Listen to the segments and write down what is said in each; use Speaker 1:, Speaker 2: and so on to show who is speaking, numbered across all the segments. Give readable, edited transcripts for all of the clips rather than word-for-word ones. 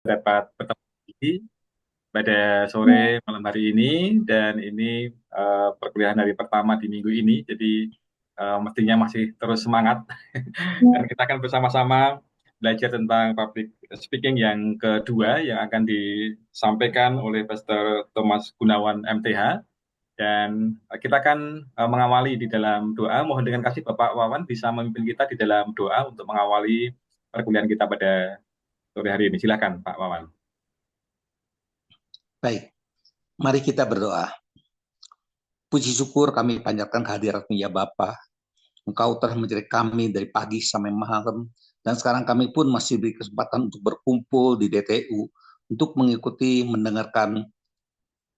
Speaker 1: dapat bertemu lagi pada sore malam hari ini dan ini perkuliahan hari pertama di minggu ini. Jadi mestinya masih terus semangat dan kita akan bersama-sama belajar tentang public speaking yang kedua yang akan disampaikan oleh Pastor Thomas Gunawan MTH. Dan kita akan mengawali di dalam doa. Mohon dengan kasih Bapak Wawan bisa memimpin kita di dalam doa untuk mengawali perkuliahan kita pada sore hari ini. Silakan Pak Wawan.
Speaker 2: Baik, mari kita berdoa. Puji syukur kami panjatkan kehadirat-Mu ya Bapa. Engkau telah menjadi kami dari pagi sampai malam. Dan sekarang kami pun masih diberi kesempatan untuk berkumpul di DTU. Untuk mengikuti, mendengarkan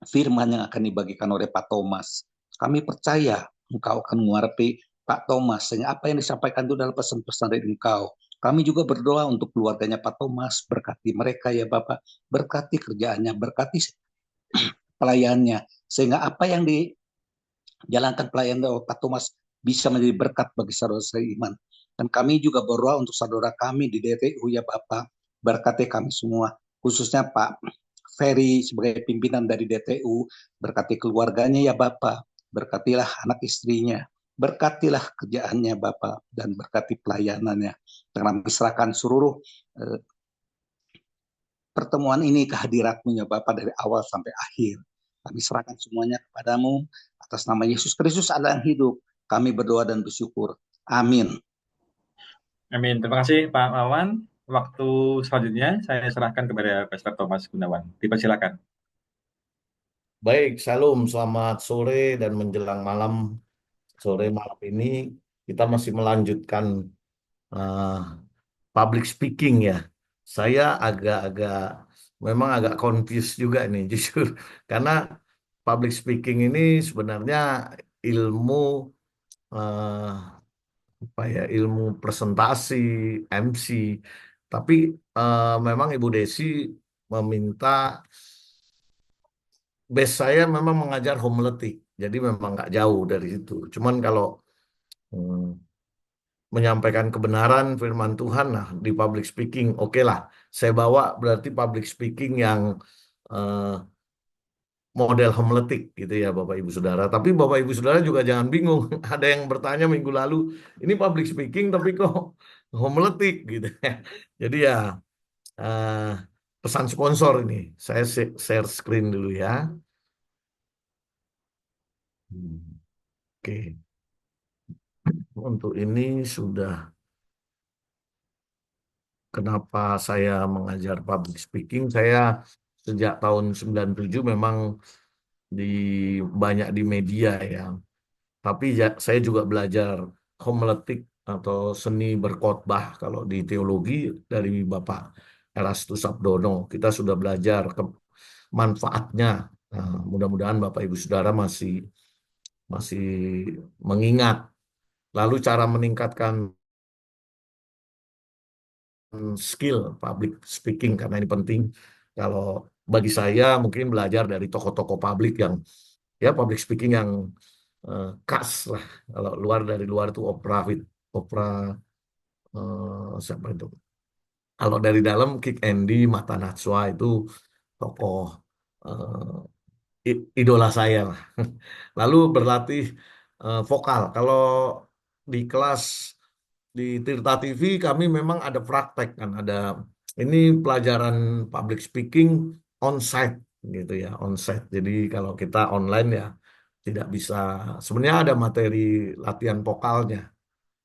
Speaker 2: firman yang akan dibagikan oleh Pak Thomas. Kami percaya Engkau akan mengharapi Pak Thomas. Sehingga apa yang disampaikan itu adalah pesan-pesan dari Engkau. Kami juga berdoa untuk keluarganya Pak Thomas. Berkati mereka ya Bapak. Berkati kerjaannya, berkati pelayannya. Sehingga apa yang dijalankan pelayan Pak Thomas bisa menjadi berkat bagi saudara-saudara iman. Dan kami juga berdoa untuk saudara kami di DTU ya Bapak. Berkati kami semua. Khususnya Pak Ferry sebagai pimpinan dari DTU. Berkati keluarganya ya Bapak. Berkatilah anak istrinya. Berkatilah kerjaannya Bapak. Dan berkati pelayanannya. Dengan diserahkan seluruh pertemuan ini kehadirat-Mu ya Bapak dari awal sampai akhir. Kami serahkan semuanya kepadamu atas nama Yesus Kristus Allah yang hidup. Kami berdoa dan bersyukur. Amin.
Speaker 1: Amin. Terima kasih Pak Wawan. Waktu selanjutnya saya serahkan kepada Pastor Thomas Gunawan. Dipersilakan.
Speaker 3: Baik, Shalom, selamat sore dan menjelang malam. Sore malam ini kita masih melanjutkan uh, public speaking ya. Saya memang agak confused juga nih jujur. Karena public speaking ini sebenarnya ilmu uh, apa ya, ilmu presentasi, MC. Tapi memang Ibu Desi meminta base saya memang mengajar homiletik, jadi memang nggak jauh dari situ. Cuman kalau hmm, menyampaikan kebenaran firman Tuhan, nah di public speaking, oke lah. Saya bawa berarti public speaking yang eh, model homiletik gitu ya Bapak Ibu Saudara. Tapi Bapak Ibu Saudara juga jangan bingung. Ada yang bertanya minggu lalu, ini public speaking tapi kok homiletik gitu ya. Jadi ya eh, pesan sponsor ini. Saya share screen dulu ya. Oke. Untuk ini sudah kenapa saya mengajar public speaking. Saya sejak tahun 97 memang di banyak di media ya. Tapi ya, saya juga belajar homiletik atau seni berkhotbah kalau di teologi dari Bapak Erastus Sabdono. Kita sudah belajar ke manfaatnya. Nah, mudah-mudahan Bapak Ibu Saudara masih masih mengingat. Lalu cara meningkatkan skill public speaking karena ini penting. Kalau bagi saya mungkin belajar dari tokoh-tokoh publik yang ya public speaking yang khas lah. Kalau dari luar itu Oprah siapa itu? Kalau dari dalam Kick Andy, Mata Najwa itu tokoh idola saya lah. Lalu berlatih vokal. Kalau di kelas di Tirta TV kami memang ada praktek kan, ada ini pelajaran public speaking onsite gitu ya, onsite. Jadi kalau kita online ya tidak bisa. Sebenarnya ada materi latihan vokalnya.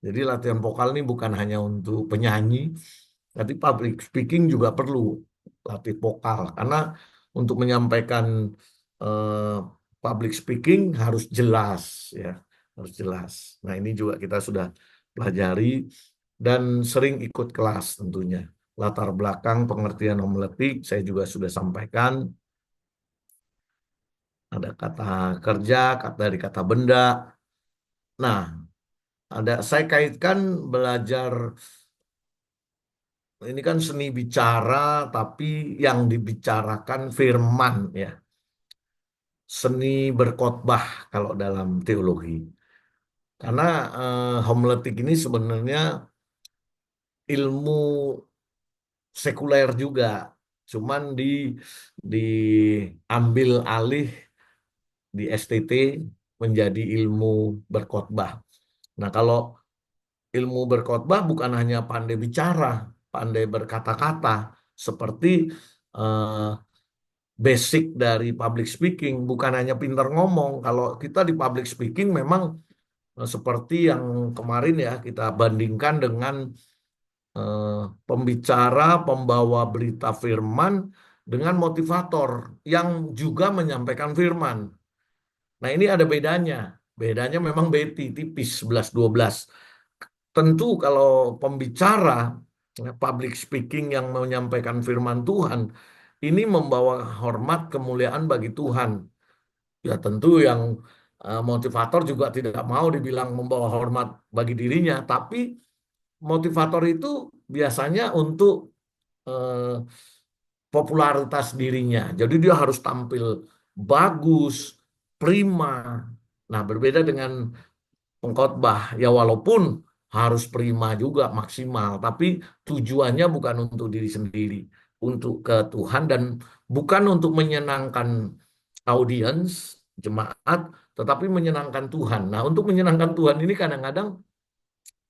Speaker 3: Jadi latihan vokal ini bukan hanya untuk penyanyi, tapi public speaking juga perlu latih vokal karena untuk menyampaikan eh, public speaking harus jelas ya, harus jelas. Nah, ini juga kita sudah pelajari dan sering ikut kelas tentunya. Latar belakang pengertian homiletik saya juga sudah sampaikan. Ada kata kerja, dari kata benda. Nah, saya kaitkan belajar ini kan seni bicara, tapi yang dibicarakan firman ya. Seni berkhotbah kalau dalam teologi. Karena homiletik ini sebenarnya ilmu sekuler juga. cuman diambil alih di STT menjadi ilmu berkhotbah. Nah, kalau ilmu berkhotbah bukan hanya pandai bicara, pandai berkata-kata, seperti eh, basic dari public speaking, bukan hanya pintar ngomong. Kalau kita di public speaking memang seperti yang kemarin ya kita bandingkan dengan eh, pembicara, pembawa berita firman dengan motivator yang juga menyampaikan firman. Nah, ini ada bedanya. Bedanya memang beti tipis 11-12. Tentu kalau pembicara public speaking yang menyampaikan firman Tuhan ini membawa hormat kemuliaan bagi Tuhan. Ya tentu yang motivator juga tidak mau dibilang membawa hormat bagi dirinya, tapi motivator itu biasanya untuk eh, popularitas dirinya. Jadi dia harus tampil bagus, prima. Nah, berbeda dengan pengkhotbah. Ya walaupun harus prima juga maksimal, tapi tujuannya bukan untuk diri sendiri, untuk ke Tuhan dan bukan untuk menyenangkan audiens, jemaat, tetapi menyenangkan Tuhan. Nah, untuk menyenangkan Tuhan ini kadang-kadang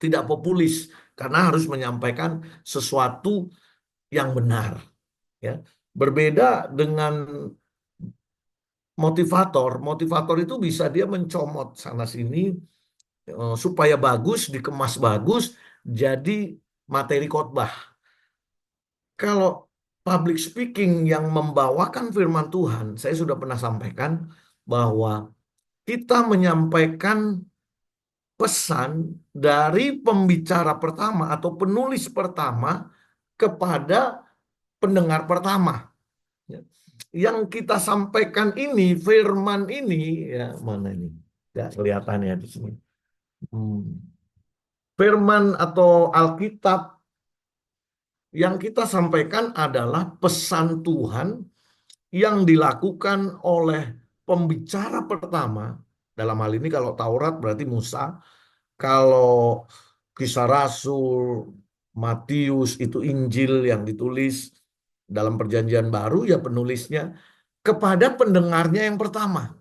Speaker 3: tidak populis karena harus menyampaikan sesuatu yang benar, ya. Berbeda dengan motivator. Motivator itu bisa dia mencomot sana sini supaya bagus, dikemas bagus, jadi materi khotbah. Kalau public speaking yang membawakan firman Tuhan, saya sudah pernah sampaikan bahwa kita menyampaikan pesan dari pembicara pertama atau penulis pertama kepada pendengar pertama. Ya. Yang kita sampaikan ini, firman ini, ya mana ini? Tidak kelihatan ya di sini. Hmm. Firman atau Alkitab yang kita sampaikan adalah pesan Tuhan yang dilakukan oleh pembicara pertama. Dalam hal ini kalau Taurat berarti Musa, kalau Kisah Rasul, Matius itu Injil yang ditulis dalam Perjanjian Baru ya penulisnya kepada pendengarnya yang pertama.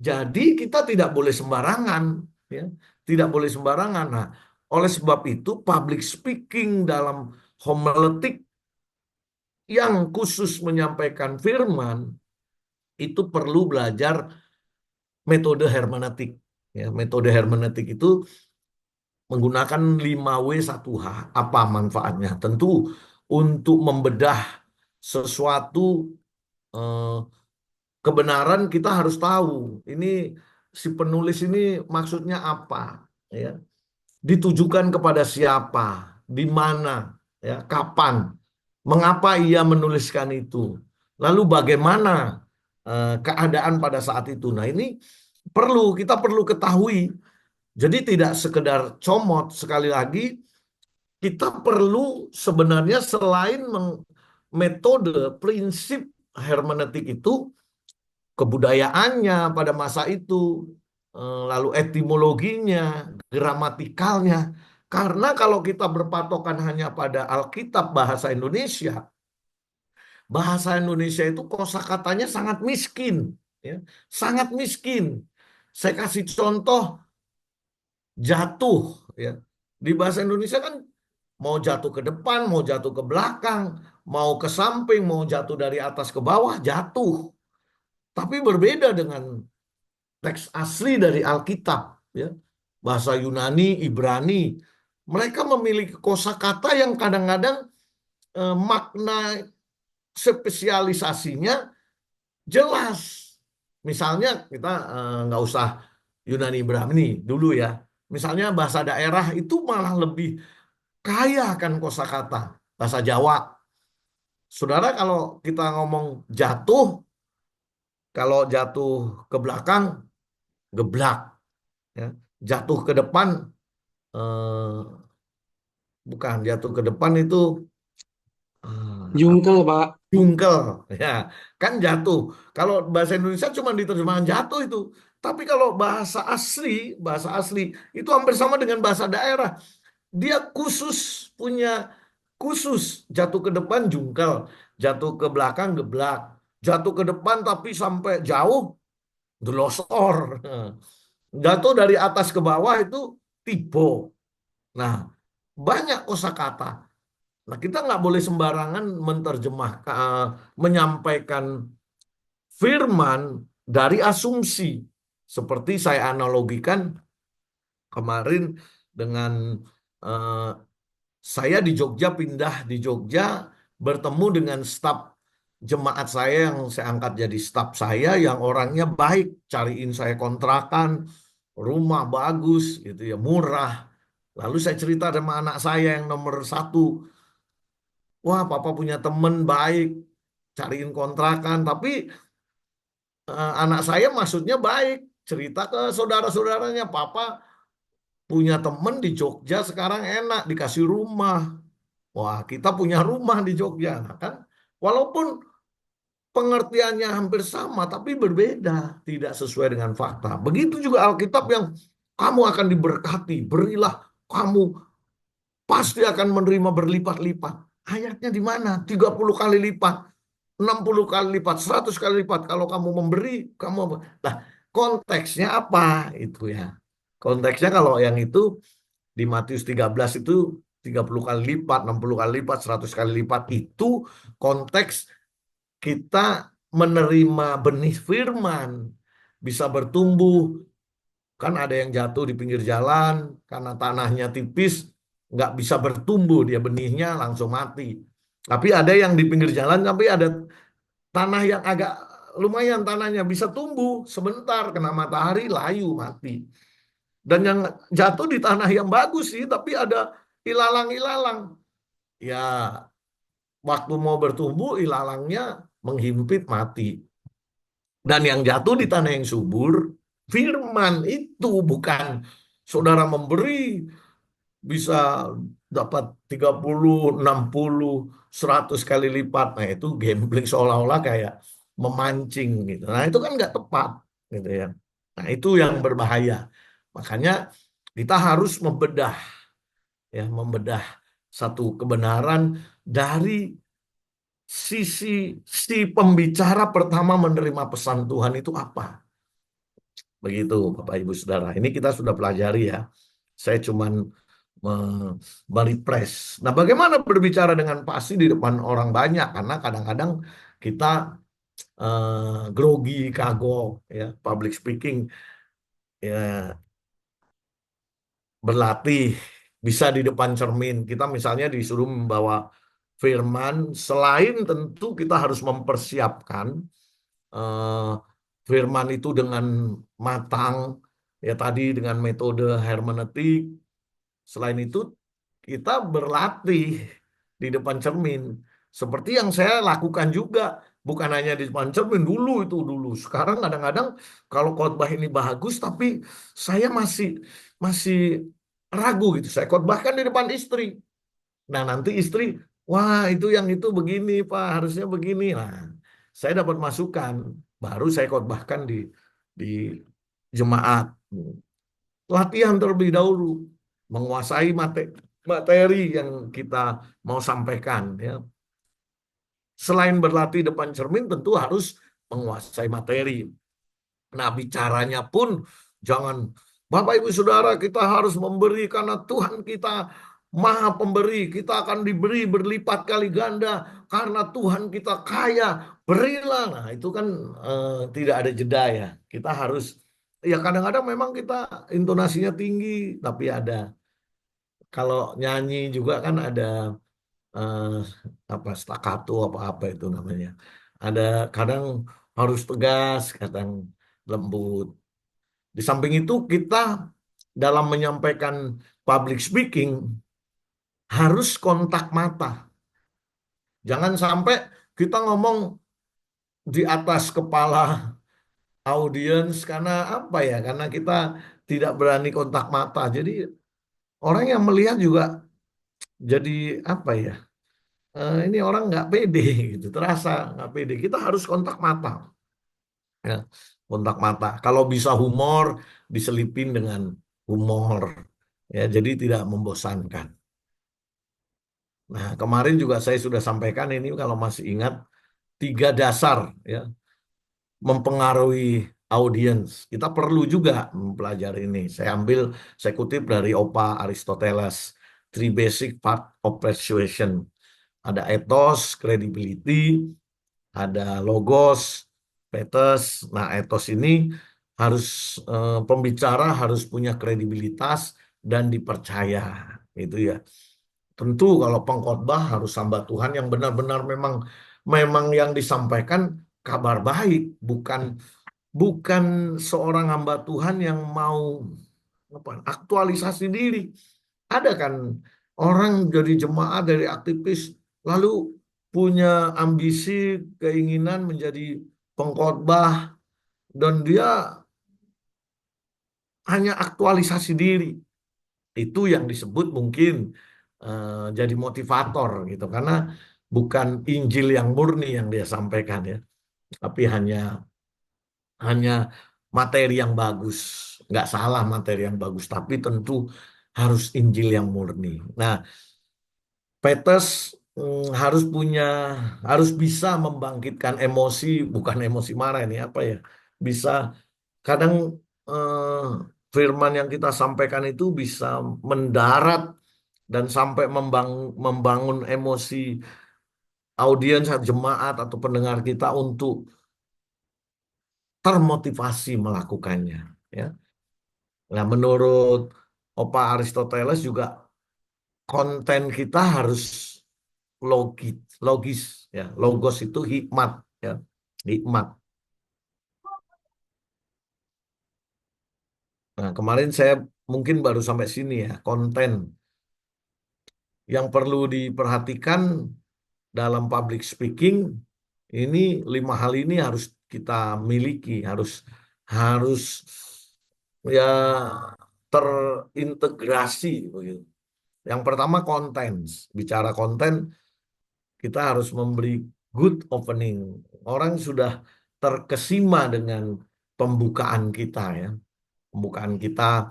Speaker 3: Jadi kita tidak boleh sembarangan, ya. Tidak boleh sembarangan. Nah, oleh sebab itu public speaking dalam homiletik yang khusus menyampaikan firman itu perlu belajar metode hermeneutik. Ya, metode hermeneutik itu menggunakan 5W1H. Apa manfaatnya? Tentu untuk membedah sesuatu eh, kebenaran kita harus tahu. Ini si penulis ini maksudnya apa? Ya, ditujukan kepada siapa, di mana, ya, kapan, mengapa ia menuliskan itu, lalu bagaimana keadaan pada saat itu. Nah, ini kita perlu ketahui. Jadi tidak sekedar comot, sekali lagi kita perlu sebenarnya selain metode prinsip hermeneutik itu kebudayaannya pada masa itu, lalu etimologinya, gramatikalnya. Karena kalau kita berpatokan hanya pada Alkitab bahasa Indonesia itu kosakatanya sangat miskin, ya, sangat miskin. Saya kasih contoh jatuh, ya. Di bahasa Indonesia kan mau jatuh ke depan, mau jatuh ke belakang, mau ke samping, mau jatuh dari atas ke bawah, jatuh. Tapi berbeda dengan teks asli dari Alkitab, ya. Bahasa Yunani, Ibrani, mereka memiliki kosakata yang kadang-kadang makna spesialisasinya jelas. Misalnya kita nggak usah Yunani Ibrani dulu ya. Misalnya bahasa daerah itu malah lebih kaya kan kosakata. Bahasa Jawa. Saudara kalau kita ngomong jatuh, kalau jatuh ke belakang, geblak. Ya. Jatuh ke depan, eh, bukan jatuh ke depan itu
Speaker 4: Jungkel, Pak.
Speaker 3: jungkel, ya kan jatuh. Kalau bahasa Indonesia cuma diterjemahkan jatuh itu. Tapi kalau bahasa asli itu hampir sama dengan bahasa daerah. Dia punya khusus jatuh ke depan jungkel, jatuh ke belakang geblak, jatuh ke depan tapi sampai jauh gelosor. Jatuh dari atas ke bawah itu tibo. Nah, banyak kosakata. Nah, kita nggak boleh sembarangan menyampaikan firman dari asumsi. Seperti saya analogikan kemarin dengan eh, saya di Jogja, pindah di Jogja, bertemu dengan staf jemaat saya yang saya angkat jadi staf saya, yang orangnya baik, cariin saya kontrakan, rumah bagus, gitu ya, murah. Lalu saya cerita sama anak saya yang nomor satu, wah papa punya temen baik, cariin kontrakan, tapi anak saya maksudnya baik, cerita ke saudara-saudaranya, papa punya temen di Jogja sekarang enak, dikasih rumah. Wah, kita punya rumah di Jogja, nah, kan? Walaupun pengertiannya hampir sama, tapi berbeda, tidak sesuai dengan fakta. Begitu juga Alkitab yang kamu akan diberkati, berilah kamu pasti akan menerima berlipat-lipat. Ayatnya di mana? 30 kali lipat, 60 kali lipat, 100 kali lipat. Kalau kamu memberi, kamu... Nah, konteksnya apa itu ya? Konteksnya kalau yang itu di Matius 13 itu 30 kali lipat, 60 kali lipat, 100 kali lipat, itu konteks kita menerima benih firman bisa bertumbuh. Kan ada yang jatuh di pinggir jalan karena tanahnya tipis, nggak bisa bertumbuh, dia benihnya langsung mati. Tapi ada yang di pinggir jalan tapi ada tanah yang agak lumayan, tanahnya bisa tumbuh sebentar, kena matahari layu mati. Dan yang jatuh di tanah yang bagus sih, tapi ada ilalang-ilalang. Ya, waktu mau bertumbuh, ilalangnya menghimpit mati. Dan yang jatuh di tanah yang subur, firman itu bukan saudara memberi bisa dapat 30, 60, 100 kali lipat. Nah, itu gambling seolah-olah kayak memancing gitu. Nah, itu kan nggak tepat gitu ya. Nah, itu yang berbahaya. Makanya kita harus membedah satu kebenaran dari sisi si pembicara pertama menerima pesan Tuhan itu apa. Begitu, Bapak Ibu Saudara. Ini kita sudah pelajari ya. Saya cuman merefresh. Nah, bagaimana berbicara dengan pasti di depan orang banyak? Karena kadang-kadang kita grogi, kagok, ya, public speaking, ya, berlatih, bisa di depan cermin. Kita misalnya disuruh membawa firman, selain tentu kita harus mempersiapkan eh, firman itu dengan matang, ya tadi dengan metode hermeneutik. Selain itu, kita berlatih di depan cermin. Seperti yang saya lakukan juga. Bukan hanya di depan cermin, dulu. Sekarang kadang-kadang kalau khotbah ini bagus, tapi saya masih ragu gitu. Saya khotbahkan di depan istri. Nah, nanti istri, wah itu yang itu begini Pak, harusnya begini. Nah, saya dapat masukan. Baru saya khotbahkan di jemaat. Latihan terlebih dahulu, menguasai materi yang kita mau sampaikan. Ya. Selain berlatih depan cermin, tentu harus menguasai materi. Nah, bicaranya pun jangan, Bapak Ibu Saudara, kita harus memberi karena Tuhan kita Maha Pemberi. Kita akan diberi berlipat kali ganda karena Tuhan kita kaya. Berilah. Nah, itu kan tidak ada jeda ya. Kita harus, ya kadang-kadang memang kita intonasinya tinggi, tapi ada. Kalau nyanyi juga kan ada eh, apa staccato apa itu namanya. Ada kadang harus tegas, kadang lembut. Di samping itu kita dalam menyampaikan public speaking harus kontak mata. Jangan sampai kita ngomong di atas kepala audiens karena apa ya? Karena kita tidak berani kontak mata. Jadi orang yang melihat juga jadi apa ya? Ini orang nggak pede gitu, terasa nggak pede. Kita harus kontak mata. Ya, kontak mata. Kalau bisa humor, diselipin dengan humor. Ya, jadi tidak membosankan. Nah, kemarin juga saya sudah sampaikan ini kalau masih ingat 3 dasar ya mempengaruhi audiens. Kita perlu juga mempelajari ini. Saya kutip dari Opa Aristoteles, Three Basic Part of Persuasion. Ada ethos, credibility, ada logos, pathos. Nah, ethos ini harus pembicara harus punya kredibilitas dan dipercaya. Itu ya. Tentu kalau pengkhotbah harus hamba Tuhan yang benar-benar memang memang yang disampaikan kabar baik, bukan bukan seorang hamba Tuhan yang mau aktualisasi diri. Ada kan orang jadi jemaat dari aktivis lalu punya ambisi, keinginan menjadi pengkhotbah dan dia hanya aktualisasi diri. Itu yang disebut mungkin jadi motivator gitu karena bukan Injil yang murni yang dia sampaikan ya, tapi hanya materi yang bagus. Nggak salah materi yang bagus, tapi tentu harus Injil yang murni. Nah, Peters harus bisa membangkitkan emosi, bukan emosi marah ini apa ya? Bisa kadang eh, firman yang kita sampaikan itu bisa mendarat dan sampai membangun emosi audiens, jemaat atau pendengar kita untuk termotivasi melakukannya. Ya, nah menurut Opa Aristoteles juga konten kita harus logis, logis ya. Logos itu hikmat ya, hikmat. Nah, kemarin saya mungkin baru sampai sini ya, konten yang perlu diperhatikan dalam public speaking ini 5 hal ini harus kita miliki, harus harus ya terintegrasi begitu. Yang pertama konten. Bicara konten, kita harus memberi good opening. Orang sudah terkesima dengan pembukaan kita ya. Pembukaan kita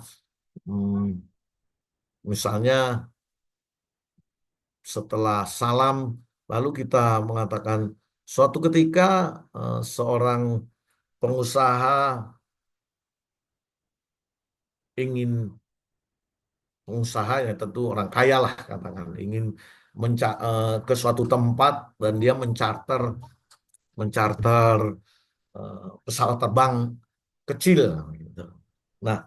Speaker 3: misalnya setelah salam lalu kita mengatakan suatu ketika seorang pengusaha ingin pengusaha ya tentu orang kaya lah katakan ingin ke suatu tempat dan dia mencarter mencarter pesawat terbang kecil gitu. Nah,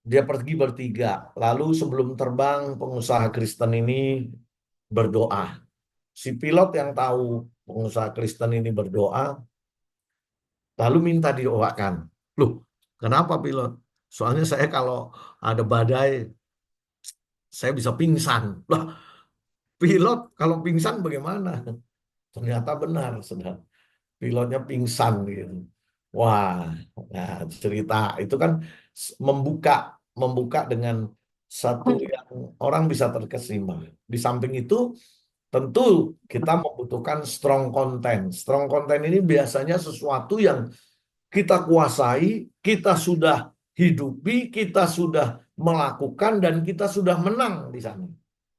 Speaker 3: dia pergi bertiga. Lalu sebelum terbang pengusaha Kristen ini berdoa. Si pilot yang tahu pengusaha Kristen ini berdoa lalu minta didoakan. Loh, kenapa pilot? Soalnya saya kalau ada badai saya bisa pingsan. Lah, pilot kalau pingsan bagaimana? Ternyata benar, saudara. Pilotnya pingsan gitu. Wah, nah cerita itu kan membuka membuka dengan satu yang orang bisa terkesima. Di samping itu, tentu kita membutuhkan strong content. Strong content ini biasanya sesuatu yang kita kuasai, kita sudah hidupi, kita sudah melakukan, dan kita sudah menang di sana.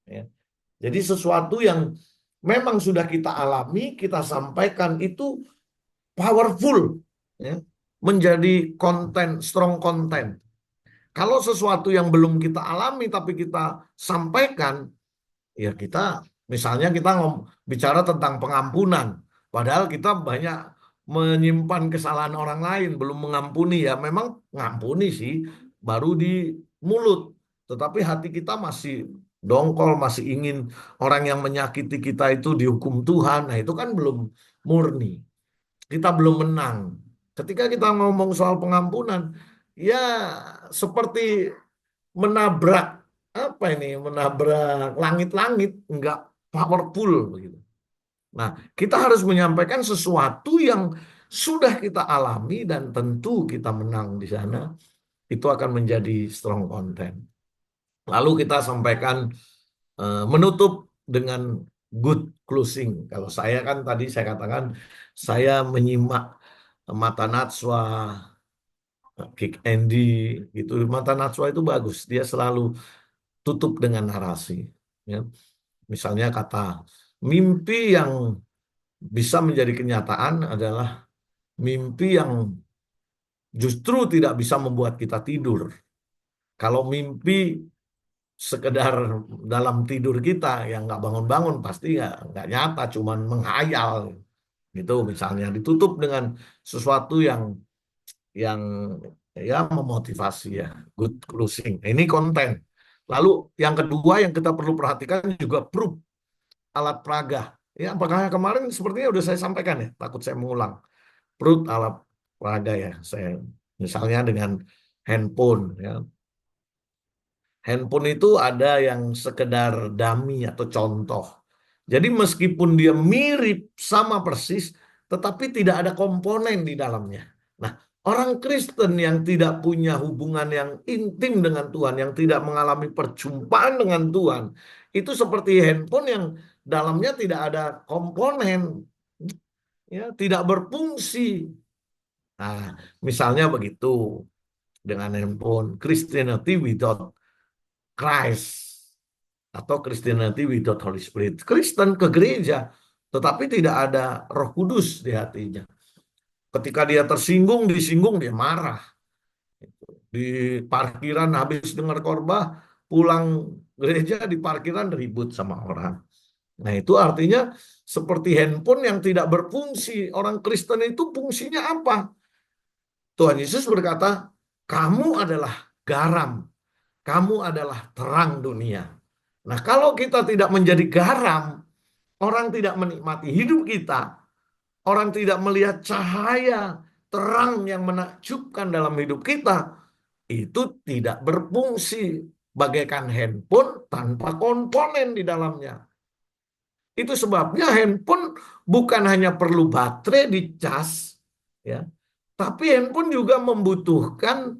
Speaker 3: Ya. Jadi sesuatu yang memang sudah kita alami, kita sampaikan itu powerful, ya, menjadi konten, strong content. Kalau sesuatu yang belum kita alami tapi kita sampaikan, ya kita, misalnya kita bicara tentang pengampunan, padahal kita banyak menyimpan kesalahan orang lain, belum mengampuni ya, memang ngampuni sih, baru di mulut, tetapi hati kita masih dongkol, masih ingin orang yang menyakiti kita itu dihukum Tuhan, nah itu kan belum murni. Kita belum menang. Ketika kita ngomong soal pengampunan, ya seperti menabrak apa ini? Menabrak langit-langit, enggak powerful begitu. Nah, kita harus menyampaikan sesuatu yang sudah kita alami dan tentu kita menang di sana. Itu akan menjadi strong content. Lalu kita sampaikan menutup dengan good closing. Kalau saya kan tadi saya katakan saya menyimak Mata Najwa, Kick Andy gitu. Mata Najwa itu bagus. Dia selalu tutup dengan narasi. Ya. Misalnya kata mimpi yang bisa menjadi kenyataan adalah mimpi yang justru tidak bisa membuat kita tidur. Kalau mimpi sekedar dalam tidur kita yang nggak bangun-bangun pasti nggak nyata, cuman menghayal gitu. Misalnya ditutup dengan sesuatu yang ya memotivasi ya, good closing. Ini konten. Lalu yang kedua yang kita perlu perhatikan juga proof, alat peraga. Ya, apakah kemarin sepertinya udah saya sampaikan ya, takut saya mengulang. Proof alat peraga ya, saya misalnya dengan handphone ya. Handphone itu ada yang sekedar dummy atau contoh. Jadi meskipun dia mirip sama persis, tetapi tidak ada komponen di dalamnya. Nah, orang Kristen yang tidak punya hubungan yang intim dengan Tuhan, yang tidak mengalami perjumpaan dengan Tuhan, itu seperti handphone yang dalamnya tidak ada komponen, ya, tidak berfungsi. Nah, misalnya begitu dengan handphone Christianity without Christ atau Christianity without Holy Spirit. Kristen ke gereja, tetapi tidak ada Roh Kudus di hatinya. Ketika dia tersinggung, disinggung, dia marah. Di parkiran habis dengar khotbah, pulang gereja di parkiran ribut sama orang. Nah, itu artinya seperti handphone yang tidak berfungsi. Orang Kristen itu fungsinya apa? Tuhan Yesus berkata, kamu adalah garam, kamu adalah terang dunia. Nah, kalau kita tidak menjadi garam, orang tidak menikmati hidup kita, orang tidak melihat cahaya terang yang menakjubkan dalam hidup kita, itu tidak berfungsi bagaikan handphone tanpa komponen di dalamnya. Itu sebabnya handphone bukan hanya perlu baterai dicas, ya, tapi handphone juga membutuhkan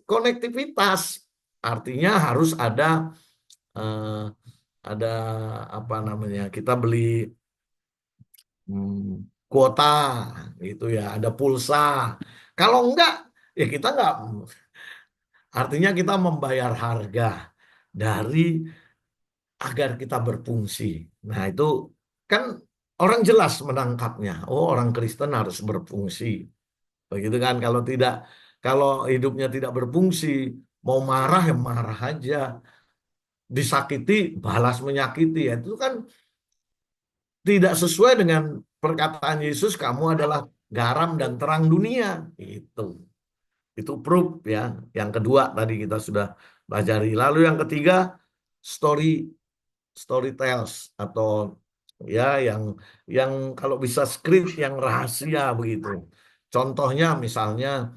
Speaker 3: konektivitas. Artinya harus eh, ada apa namanya? Kita beli kuota gitu ya, ada pulsa. Kalau enggak, ya kita enggak. Artinya kita membayar harga dari agar kita berfungsi. Nah, itu kan orang jelas menangkapnya. Oh, orang Kristen harus berfungsi. Begitu kan? Kalau hidupnya tidak berfungsi, mau marah ya marah aja. Disakiti, balas menyakiti. Itu kan tidak sesuai dengan perkataan Yesus, kamu adalah garam dan terang dunia. Itu proof ya. Yang kedua tadi kita sudah pelajari. Lalu yang ketiga, story storytells atau ya yang kalau bisa skrip yang rahasia begitu. Contohnya misalnya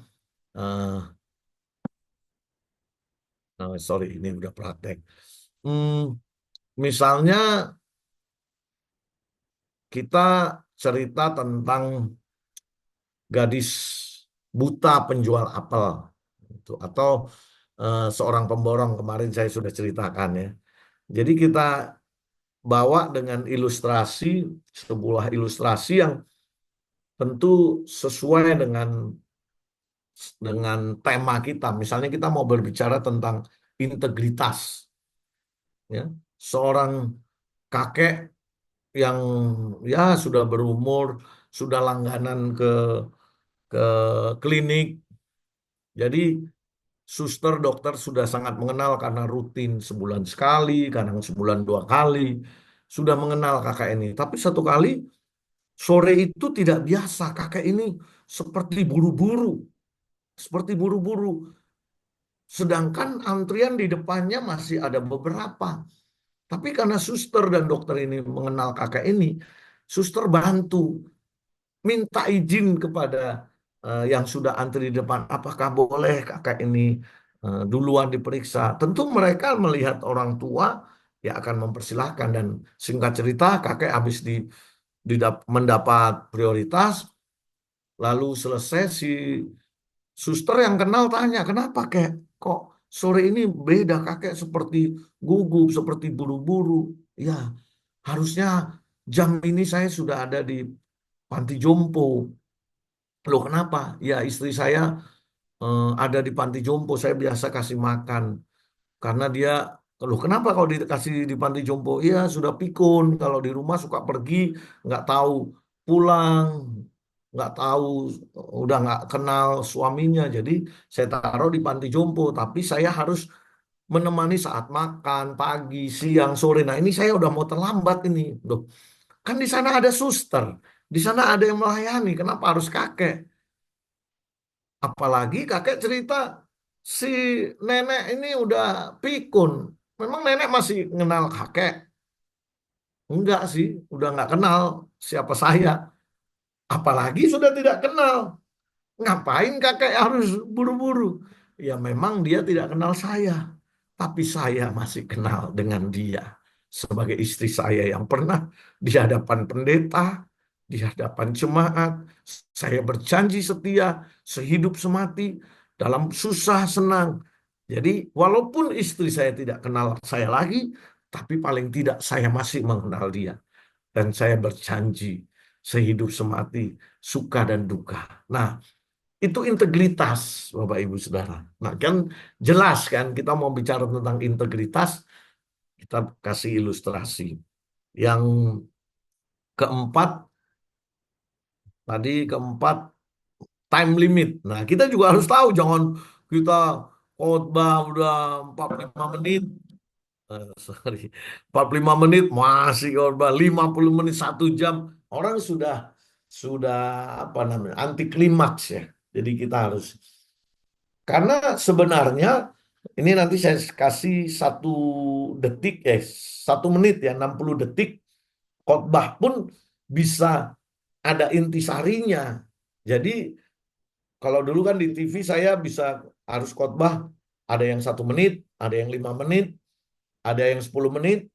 Speaker 3: sorry ini udah praktek. Hmm, Misalnya kita cerita tentang gadis buta penjual apel gitu. Atau seorang pemborong kemarin saya sudah ceritakan ya. Jadi kita bawa dengan ilustrasi, sebuah ilustrasi yang tentu sesuai dengan tema kita. Misalnya kita mau berbicara tentang integritas, ya. Seorang kakek yang ya sudah berumur, sudah langganan ke klinik. Jadi suster dokter sudah sangat mengenal karena rutin sebulan sekali, kadang sebulan 2 kali. Sudah mengenal kakak ini. Tapi satu kali sore itu tidak biasa. Kakek ini seperti buru-buru. Seperti buru-buru. Sedangkan antrian di depannya masih ada beberapa. Tapi karena suster dan dokter ini mengenal kakek ini, suster bantu. Minta izin kepada yang sudah antri di depan, apakah boleh kakek ini duluan diperiksa. Tentu mereka melihat orang tua ya akan mempersilahkan, dan singkat cerita kakek habis mendapat prioritas, lalu selesai si suster yang kenal tanya, kenapa kek kok sore ini beda, kakek seperti gugup, seperti buru-buru. Ya, harusnya jam ini saya sudah ada di panti jompo. Loh kenapa? Ya istri saya ada di panti jompo, saya biasa kasih makan. Karena dia Loh, kenapa kalau dikasih di panti jompo? Iya, sudah pikun. Kalau di rumah suka pergi, nggak tahu pulang, nggak tahu, udah nggak kenal suaminya. Jadi saya taruh di panti jompo, tapi saya harus menemani saat makan, pagi, siang, sore. Nah, ini saya udah mau terlambat ini. Loh, kan di sana ada suster, di sana ada yang melayani. Kenapa harus kakek? Apalagi kakek cerita si nenek ini udah pikun. Memang nenek masih kenal kakek? Enggak sih, udah nggak kenal siapa saya. Apalagi sudah tidak kenal. Ngapain kakek harus buru-buru? Ya memang dia tidak kenal saya. Tapi saya masih kenal dengan dia. Sebagai istri saya yang pernah di hadapan pendeta, di hadapan jemaat, saya berjanji setia, sehidup semati, dalam susah senang. Jadi walaupun istri saya tidak kenal saya lagi, tapi paling tidak saya masih mengenal dia. Dan saya berjanji sehidup semati, suka dan duka. Nah, itu integritas, Bapak Ibu Saudara. Nah, kan jelas kan kita mau bicara tentang integritas, kita kasih ilustrasi. Yang keempat, tadi keempat, time limit. Nah, kita juga harus tahu, jangan kita khotbah udah 45 menit, sorry, 45 menit masih khotbah, 50 menit, 1 jam, orang sudah apa namanya, anti klimaks ya. Jadi kita harus, karena sebenarnya ini nanti saya kasih 1 detik, 1 menit ya, 60 detik khotbah pun bisa ada intisarinya. Jadi kalau dulu kan di TV saya bisa harus khotbah, ada yang 1 menit, ada yang 5 menit, ada yang 10 menit,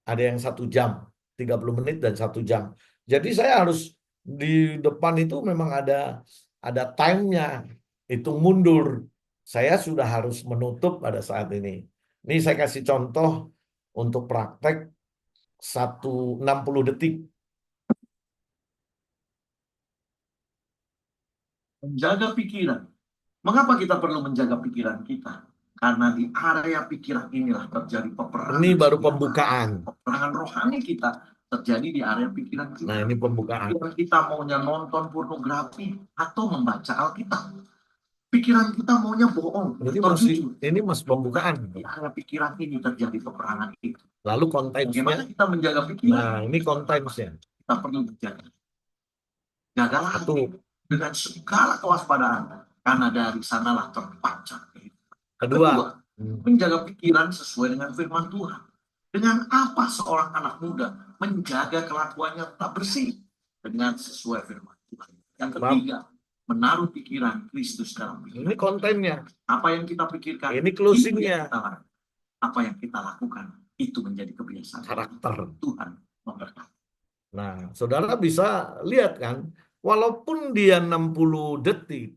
Speaker 3: ada yang 1 jam, 30 menit dan 1 jam. Jadi saya harus di depan itu memang ada time-nya, hitung mundur. Saya sudah harus menutup pada saat ini. Ini saya kasih contoh untuk praktek 60 detik.
Speaker 4: Menjaga pikiran. Mengapa kita perlu menjaga pikiran kita? Karena di area pikiran inilah terjadi peperangan.
Speaker 3: Ini baru pembukaan.
Speaker 4: Peperangan rohani kita terjadi di area pikiran kita.
Speaker 3: Nah, ini pembukaan.
Speaker 4: Pikiran kita maunya nonton pornografi atau membaca Alkitab. Pikiran kita maunya bohong.
Speaker 3: Ini masih pembukaan.
Speaker 4: Di area pikiran ini terjadi peperangan itu.
Speaker 3: Lalu konteksnya.
Speaker 4: Bagaimana kita menjaga pikiran?
Speaker 3: Nah, ini konteksnya.
Speaker 4: Kita perlu menjaga. Jagalah hati dengan segala kewaspadaan, karena dari sanalah terpancar. Kedua, menjaga pikiran sesuai dengan firman Tuhan. Dengan apa seorang anak muda menjaga kelakuannya tetap bersih? Dengan sesuai firman Tuhan. Yang ketiga, menaruh pikiran Kristus dalam pikiran.
Speaker 3: Ini kontennya.
Speaker 4: Apa yang kita pikirkan,
Speaker 3: ini closingnya.
Speaker 4: Apa yang kita lakukan, itu menjadi kebiasaan.
Speaker 3: Karakter.
Speaker 4: Tuhan memberkati.
Speaker 3: Nah, saudara bisa lihat kan, walaupun dia 60 detik,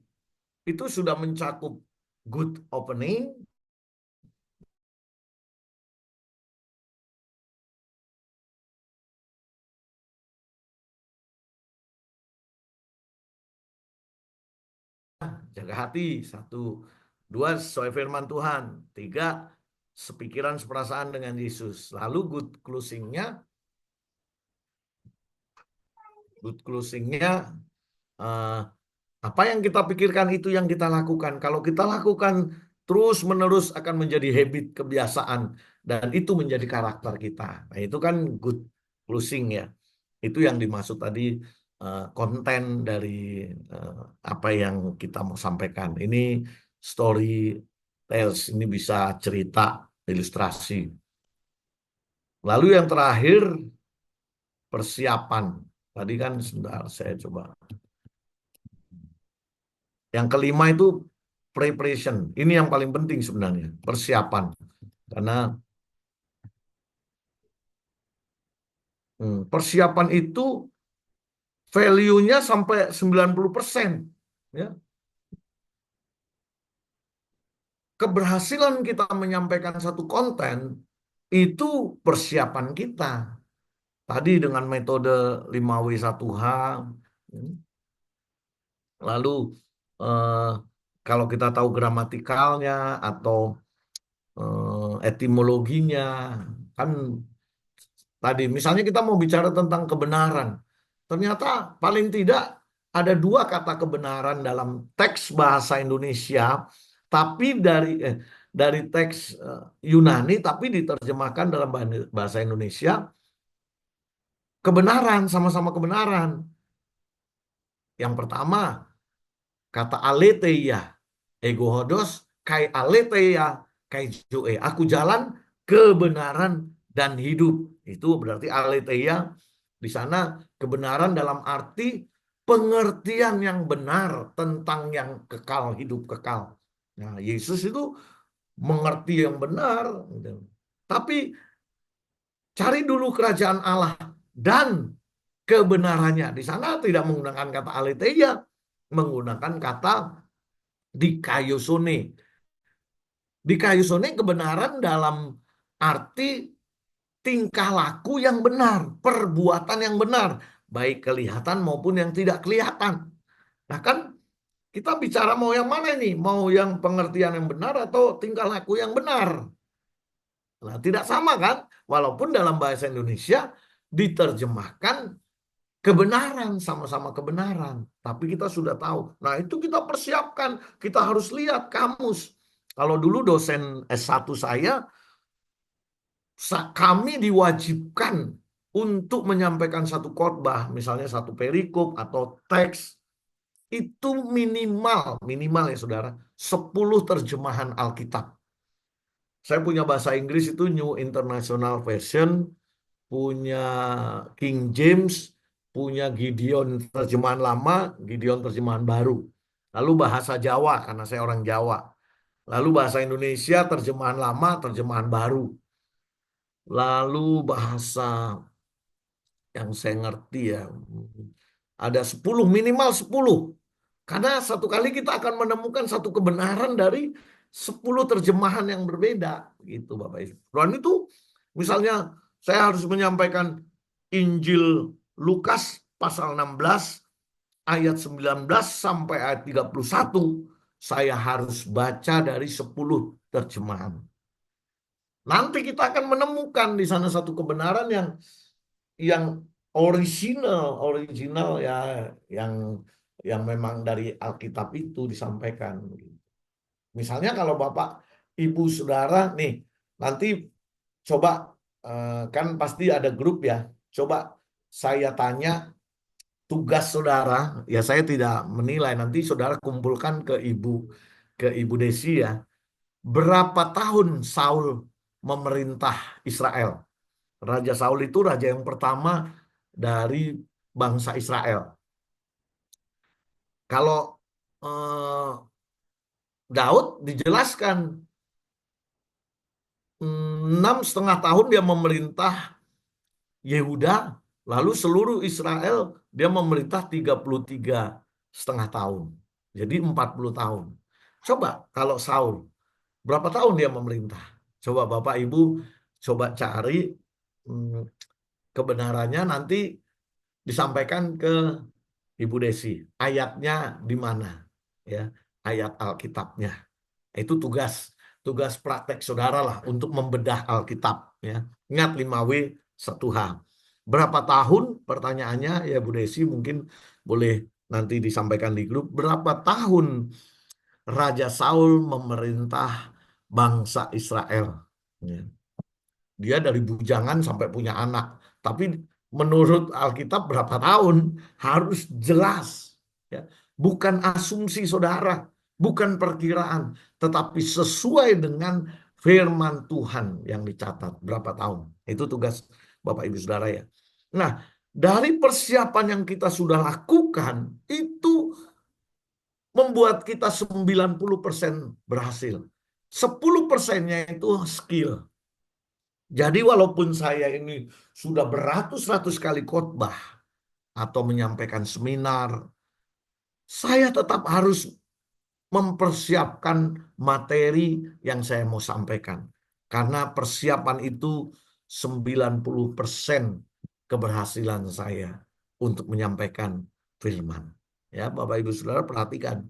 Speaker 3: itu sudah mencakup good opening, jaga hati, 1, 2, sesuai firman Tuhan, 3, sepikiran seperasaan dengan Yesus. Lalu good closingnya, apa yang kita pikirkan itu yang kita lakukan. Kalau kita lakukan terus-menerus akan menjadi habit, kebiasaan, dan itu menjadi karakter kita. Nah, itu kan good closing ya. Itu yang dimaksud tadi konten dari apa yang kita mau sampaikan. Ini story tales, ini bisa cerita, ilustrasi. Lalu yang terakhir, persiapan. Tadi kan sebentar saya coba. Yang kelima itu preparation. Ini yang paling penting sebenarnya, persiapan. Karena persiapan itu value-nya sampai 90%. Ya. Keberhasilan kita menyampaikan satu konten itu persiapan kita. Tadi dengan metode 5W1H. Lalu kalau kita tahu gramatikalnya atau etimologinya. Kan tadi misalnya kita mau bicara tentang kebenaran. Ternyata paling tidak ada dua kata kebenaran dalam teks bahasa Indonesia, tapi dari teks Yunani, tapi diterjemahkan dalam bahasa Indonesia. Kebenaran, sama-sama kebenaran. Yang pertama, kata aletheia, ego hodos, kai aletheia, kai zoe. Aku jalan kebenaran dan hidup. Itu berarti aletheia di sana kebenaran dalam arti pengertian yang benar tentang yang kekal, hidup kekal. Nah, Yesus itu mengerti yang benar. Tapi cari dulu kerajaan Allah dan kebenarannya. Di sana tidak menggunakan kata aletheia, menggunakan kata dikaiosune. Dikaiosune kebenaran dalam arti tingkah laku yang benar, perbuatan yang benar, baik kelihatan maupun yang tidak kelihatan. Nah kan kita bicara mau yang mana ini? Mau yang pengertian yang benar atau tingkah laku yang benar? Nah, tidak sama kan? Walaupun dalam bahasa Indonesia diterjemahkan kebenaran, sama-sama kebenaran. Tapi kita sudah tahu. Nah, itu kita persiapkan. Kita harus lihat kamus. Kalau dulu dosen S1 saya, kami diwajibkan untuk menyampaikan satu khotbah, misalnya satu perikop atau teks, itu minimal ya saudara, 10 terjemahan Alkitab. Saya punya bahasa Inggris itu New International Version, punya King James, punya Gideon terjemahan lama, Gideon terjemahan baru. Lalu bahasa Jawa, karena saya orang Jawa. Lalu bahasa Indonesia, terjemahan lama, terjemahan baru. Lalu bahasa yang saya ngerti ya, ada 10, minimal 10. Karena satu kali kita akan menemukan satu kebenaran dari 10 terjemahan yang berbeda. Gitu Bapak Ibu. Dan itu misalnya saya harus menyampaikan Injil Lukas pasal 16 ayat 19 sampai ayat 31. Saya harus baca dari 10 terjemahan. Nanti kita akan menemukan di sana satu kebenaran yang original ya, yang memang dari Alkitab itu disampaikan. Misalnya kalau Bapak, Ibu, Saudara nih, nanti coba kan pasti ada grup ya. Coba saya tanya tugas saudara, ya saya tidak menilai, nanti saudara kumpulkan ke Ibu Desi ya. Berapa tahun Saul memerintah Israel? Raja Saul itu raja yang pertama dari bangsa Israel. Kalau Daud dijelaskan 6,5 tahun dia memerintah Yehuda, lalu seluruh Israel dia memerintah 33,5 tahun. Jadi 40 tahun. Coba kalau Saul, berapa tahun dia memerintah? Coba Bapak Ibu coba cari kebenarannya, nanti disampaikan ke Ibu Desi. Ayatnya di mana? Ya, ayat Alkitabnya. Itu tugas praktek saudara lah untuk membedah Alkitab. Ya. Ingat 5W 1H. Berapa tahun? Pertanyaannya ya Bu Desi mungkin boleh nanti disampaikan di grup. Berapa tahun Raja Saul memerintah bangsa Israel? Ya. Dia dari bujangan sampai punya anak. Tapi menurut Alkitab berapa tahun? Harus jelas. Ya. Bukan asumsi saudara. Bukan perkiraan. Tetapi sesuai dengan firman Tuhan yang dicatat. Berapa tahun? Itu tugas Bapak Ibu Saudara ya. Nah, dari persiapan yang kita sudah lakukan, itu membuat kita 90% berhasil. 10%-nya itu skill. Jadi walaupun saya ini sudah beratus-ratus kali khotbah atau menyampaikan seminar, saya tetap harus mempersiapkan materi yang saya mau sampaikan. Karena persiapan itu 90% keberhasilan saya untuk menyampaikan firman. Ya, Bapak Ibu Saudara perhatikan.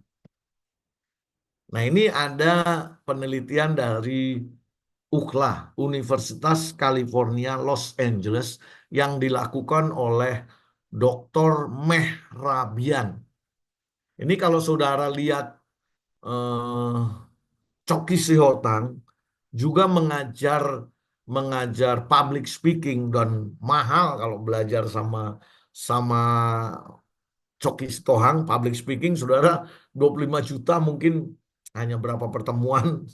Speaker 3: Nah, ini ada penelitian dari UCLA, Universitas California Los Angeles, yang dilakukan oleh Dr. Mehrabian. Ini kalau saudara lihat eh, Choki Sihotang juga mengajar public speaking, dan mahal kalau belajar sama sama Choki Sitohang public speaking, saudara, 25 juta mungkin hanya berapa pertemuan.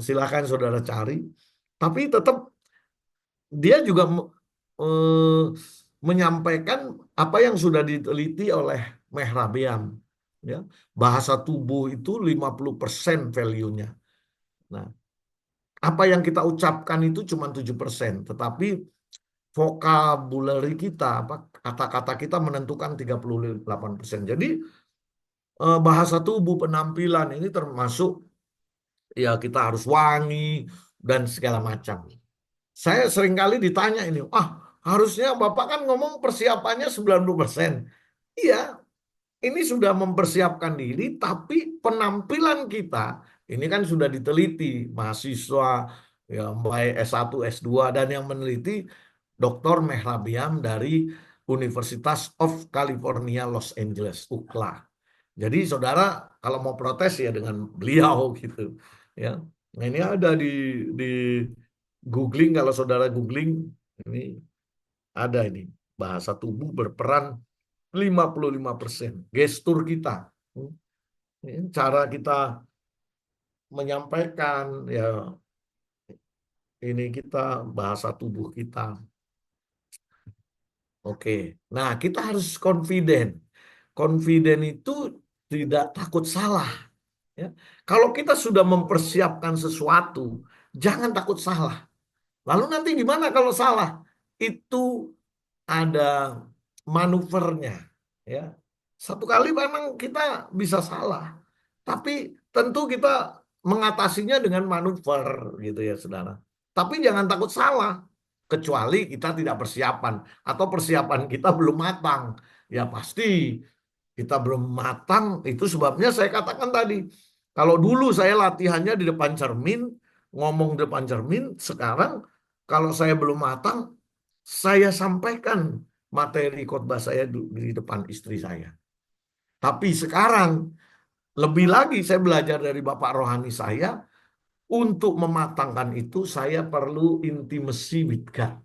Speaker 3: Silakan saudara cari. Tapi tetap dia juga eh, menyampaikan apa yang sudah diteliti oleh Mehrabian. Ya, bahasa tubuh itu 50% value-nya. Nah, apa yang kita ucapkan itu cuma 7%, tetapi vocabulary kita, apa kata-kata kita menentukan 38%. Jadi bahasa tubuh, penampilan ini termasuk, ya, kita harus wangi dan segala macam. Saya seringkali ditanya ini, harusnya Bapak kan ngomong persiapannya 90%. Iya, ini sudah mempersiapkan diri, tapi penampilan kita ini kan sudah diteliti mahasiswa, ya, baik S1, S2, dan yang meneliti Dr. Mehrabian dari Universitas of California Los Angeles, UCLA. Jadi saudara kalau mau protes ya dengan beliau gitu, ya. Nah, ini ada di googling, kalau saudara googling ini ada ini, bahasa tubuh berperan 55%. Gestur kita, cara kita menyampaikan, ya, ini kita, bahasa tubuh kita. Oke. Nah, kita harus confident. Confident itu tidak takut salah. Ya. Kalau kita sudah mempersiapkan sesuatu, jangan takut salah. Lalu nanti gimana kalau salah? Itu ada manuvernya. Ya. Satu kali memang kita bisa salah, tapi tentu kita mengatasinya dengan manuver, gitu ya saudara. Tapi jangan takut salah, kecuali kita tidak persiapan atau persiapan kita belum matang. Ya pasti kita belum matang, itu sebabnya saya katakan tadi, kalau dulu saya latihannya di depan cermin, ngomong di depan cermin, sekarang kalau saya belum matang, saya sampaikan materi khotbah saya di depan istri saya. Tapi sekarang lebih lagi saya belajar dari Bapak rohani saya, untuk mematangkan itu saya perlu intimacy with God.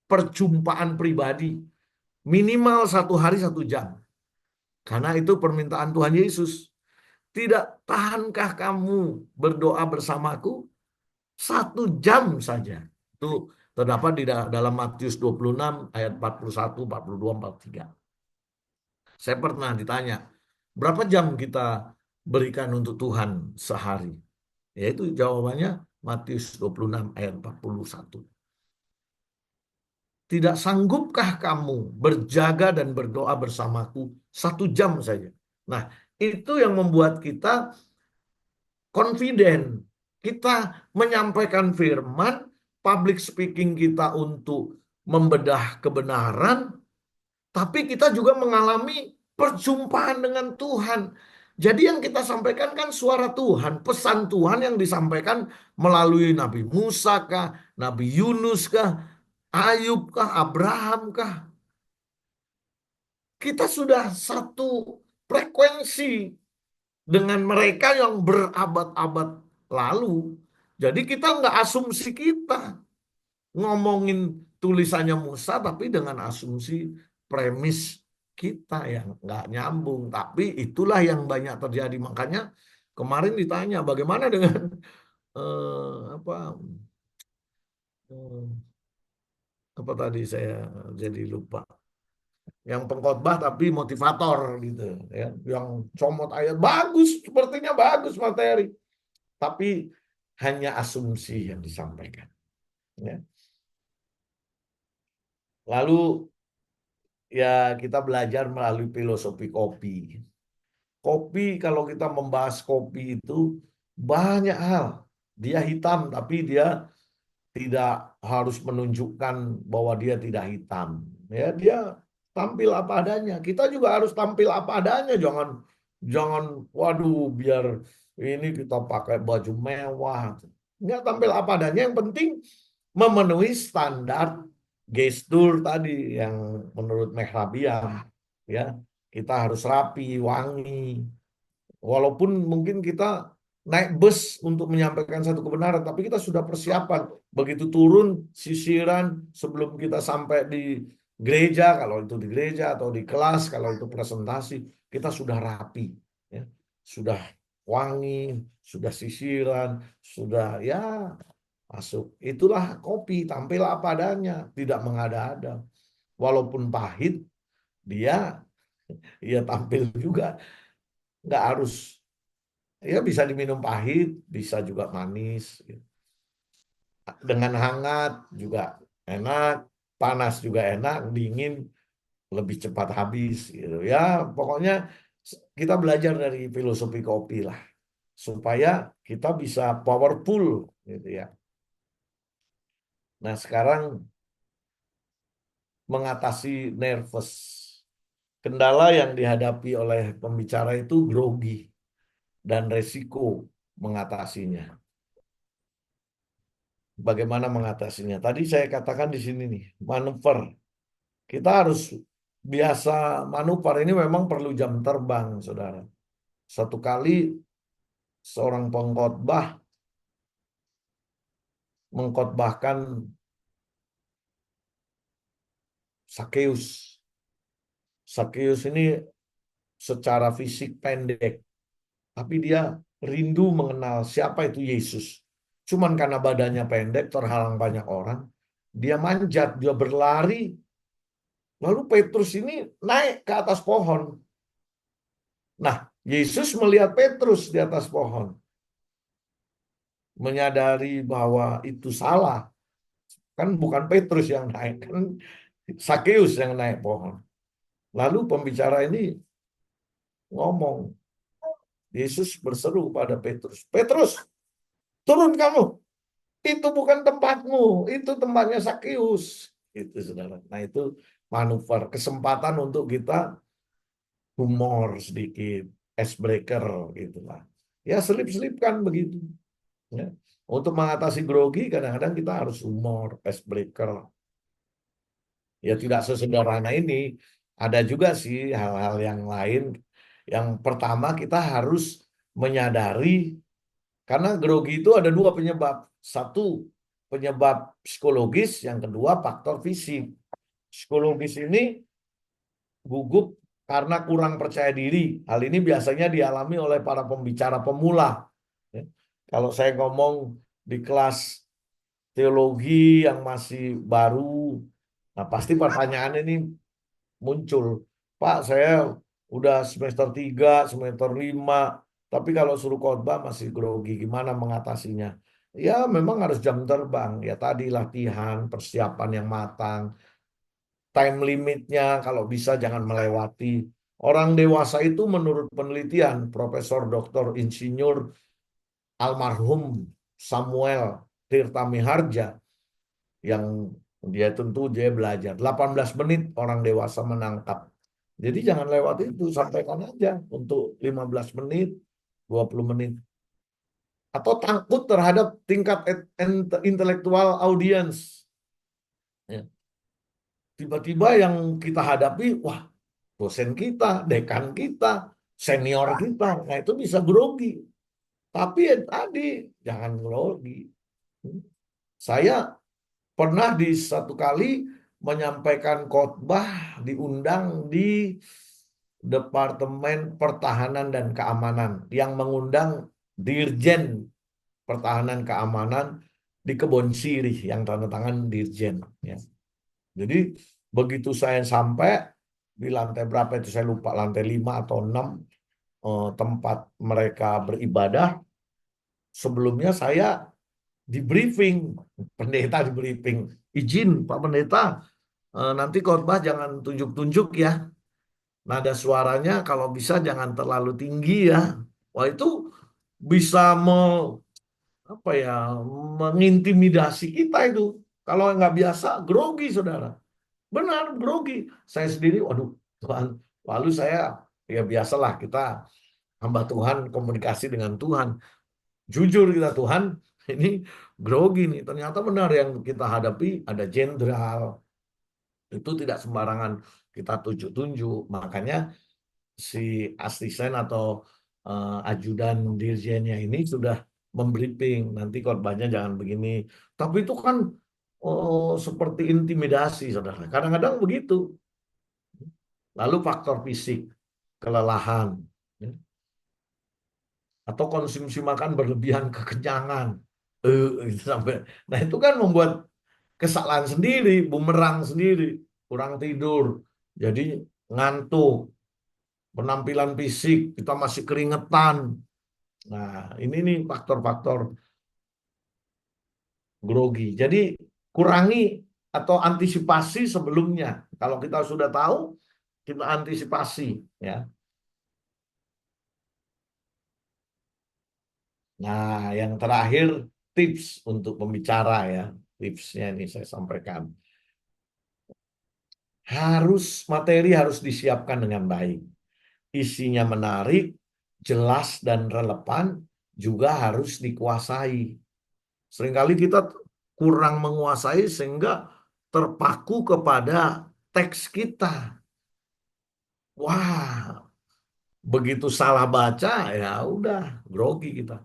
Speaker 3: Perjumpaan pribadi. Minimal 1 hari 1 jam. Karena itu permintaan Tuhan Yesus. Tidak tahankah kamu berdoa bersamaku 1 jam saja? Itu terdapat di dalam Matius 26 ayat 41, 42, 43. Saya pernah ditanya, berapa jam kita berikan untuk Tuhan sehari? Yaitu jawabannya Matius 26 ayat 41. Tidak sanggupkah kamu berjaga dan berdoa bersamaku 1 jam saja? Nah, itu yang membuat kita confident. Kita menyampaikan firman, public speaking kita untuk membedah kebenaran, tapi kita juga mengalami perjumpaan dengan Tuhan. Jadi yang kita sampaikan kan suara Tuhan, pesan Tuhan yang disampaikan melalui Nabi Musa kah, Nabi Yunus kah, Ayub kah, Abraham kah. Kita sudah satu frekuensi dengan mereka yang berabad-abad lalu. Jadi kita nggak asumsi kita ngomongin tulisannya Musa, tapi dengan asumsi premis kita yang nggak nyambung. Tapi itulah yang banyak terjadi. Makanya kemarin ditanya bagaimana dengan eh, apa tadi, saya jadi lupa. Yang pengkhotbah tapi motivator gitu, ya. Yang comot ayat bagus, sepertinya bagus materi, tapi hanya asumsi yang disampaikan. Ya. Lalu ya kita belajar melalui filosofi kopi. Kopi, kalau kita membahas kopi itu banyak hal. Dia hitam tapi dia tidak harus menunjukkan bahwa dia tidak hitam. Ya, dia tampil apa adanya. Kita juga harus tampil apa adanya. Jangan waduh biar ini kita pakai baju mewah. nggak tampil apa adanya. Yang penting memenuhi standar gestur tadi yang menurut Mehrabian, ya. Kita harus rapi, wangi. Walaupun mungkin kita naik bus untuk menyampaikan satu kebenaran, tapi kita sudah persiapan. Begitu turun sisiran sebelum kita sampai di gereja, kalau itu di gereja, atau di kelas, kalau itu presentasi, kita sudah rapi, ya. Sudah wangi, sudah sisiran, sudah ya masuk. Itulah kopi, tampil apa adanya, tidak mengada-ada. Walaupun pahit, dia ya tampil juga. Nggak harus, ya bisa diminum pahit, bisa juga manis. Dengan hangat juga enak, panas juga enak, dingin lebih cepat habis gitu. Ya, pokoknya kita belajar dari filosofi kopi lah supaya kita bisa powerful gitu ya. Nah, sekarang mengatasi nervous. Kendala yang dihadapi oleh pembicara itu grogi dan resiko mengatasinya. Bagaimana mengatasinya? Tadi saya katakan di sini nih, manuver. Kita harus biasa manuver, ini memang perlu jam terbang, saudara. Satu kali seorang pengkhotbah mengkhotbahkan Sakeus. Sakeus ini secara fisik pendek, tapi dia rindu mengenal siapa itu Yesus. Cuman karena badannya pendek, terhalang banyak orang, dia manjat, dia berlari. Lalu Petrus ini naik ke atas pohon. Nah, Yesus melihat Petrus di atas pohon, menyadari bahwa itu salah. Kan bukan Petrus yang naik, kan Sakeus yang naik pohon. Lalu pembicara ini ngomong, Yesus berseru pada Petrus, Petrus, turun kamu. Itu bukan tempatmu, itu tempatnya Sakeus. Itu saudara. Nah itu manuver, kesempatan untuk kita humor sedikit, icebreaker gitulah. Ya selip-selipkan begitu. Ya. Untuk mengatasi grogi kadang-kadang kita harus humor, icebreaker. Ya tidak sesederhana ini. Ada juga sih hal-hal yang lain. Yang pertama kita harus menyadari karena grogi itu ada dua penyebab. Satu penyebab psikologis, yang kedua faktor fisik. Psikologis ini gugup karena kurang percaya diri. Hal ini biasanya dialami oleh para pembicara pemula. Ya. Kalau saya ngomong di kelas teologi yang masih baru, nah pasti pertanyaan ini muncul. Pak, saya udah semester 3, semester 5, tapi kalau suruh khotbah masih grogi. Gimana mengatasinya? Ya memang harus jam terbang. Ya tadi latihan, persiapan yang matang. Time limitnya kalau bisa jangan melewati. Orang dewasa itu menurut penelitian Profesor Dr. Insinyur almarhum Samuel Tirta Miharja, yang dia tentu dia belajar 18 menit orang dewasa menangkap. Jadi jangan lewat itu, sampaikan aja untuk 15 menit, 20 menit. Atau takut terhadap tingkat intelektual audiens. Ya. Tiba-tiba yang kita hadapi, wah dosen kita, dekan kita, senior kita, nah itu bisa grogi. Tapi ya tadi, jangan grogi. Saya pernah di satu kali menyampaikan khotbah diundang di Departemen Pertahanan dan Keamanan yang mengundang Dirjen Pertahanan Keamanan di Kebon Sirih yang tanda tangan Dirjen. Ya. Jadi begitu saya sampai di lantai berapa itu saya lupa, lantai 5 atau 6 tempat mereka beribadah. Sebelumnya saya di briefing, pendeta di briefing, izin Pak Pendeta, nanti khotbah jangan tunjuk-tunjuk ya. Nada suaranya kalau bisa jangan terlalu tinggi ya. Wah itu bisa apa ya, mengintimidasi kita itu. Kalau nggak biasa, grogi saudara. Benar, grogi. Saya sendiri, waduh Tuhan. Lalu saya, ya biasalah kita hamba Tuhan komunikasi dengan Tuhan. Jujur kita Tuhan, Ini grogi nih. Ternyata benar yang kita hadapi ada jenderal. Itu tidak sembarangan kita tunjuk-tunjuk. Makanya si asisten atau ajudan dirjennya ini sudah membriefing. Nanti korbannya jangan begini. Tapi itu kan seperti intimidasi, saudara. Kadang-kadang begitu. Lalu faktor fisik, kelelahan, ya, atau konsumsi makan berlebihan, kekenyangan. Itu sampai. Nah itu kan membuat kesalahan sendiri, bumerang sendiri, kurang tidur, jadi ngantuk, penampilan fisik kita masih keringetan. Nah ini nih faktor-faktor grogi. Jadi kurangi atau antisipasi sebelumnya. Kalau kita sudah tahu, kita antisipasi, ya. Nah, yang terakhir tips untuk pembicara, ya. Tipsnya ini saya sampaikan. Materi harus disiapkan dengan baik. Isinya menarik, jelas dan relevan, juga harus dikuasai. Seringkali kita kurang menguasai sehingga terpaku kepada teks kita. Wah, begitu salah baca ya udah grogi kita.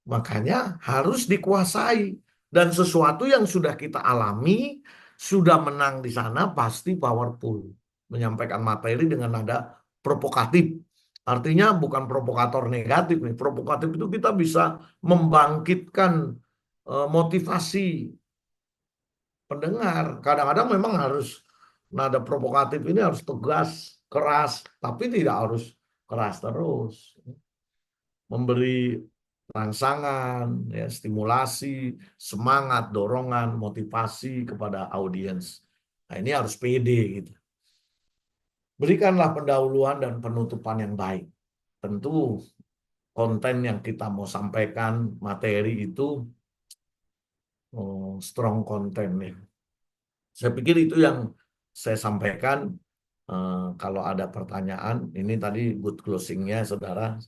Speaker 3: Makanya harus dikuasai. Dan sesuatu yang sudah kita alami, sudah menang di sana pasti powerful. Menyampaikan materi dengan nada provokatif. Artinya bukan provokator negatif nih. Provokatif itu kita bisa membangkitkan motivasi pendengar. Kadang-kadang memang harus nada provokatif ini harus tegas, keras, tapi tidak harus keras terus. Memberi rangsangan, ya, stimulasi, semangat, dorongan, motivasi kepada audiens. Nah, ini harus pede gitu. Berikanlah pendahuluan dan penutupan yang baik. Tentu konten yang kita mau sampaikan, materi itu strong konten ya. Saya pikir itu yang saya sampaikan. Kalau ada pertanyaan, ini tadi good closing-nya, saudara.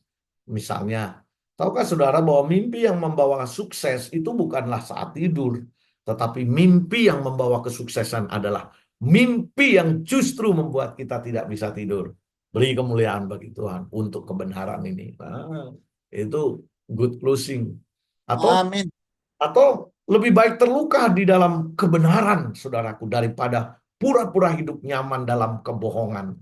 Speaker 3: Misalnya, tahukah saudara bahwa mimpi yang membawa sukses itu bukanlah saat tidur, tetapi mimpi yang membawa kesuksesan adalah mimpi yang justru membuat kita tidak bisa tidur. Beri kemuliaan bagi Tuhan untuk kebenaran ini. Nah, itu good closing.
Speaker 5: Amin.
Speaker 3: Atau lebih baik terluka di dalam kebenaran, saudaraku, daripada pura-pura hidup nyaman dalam kebohongan.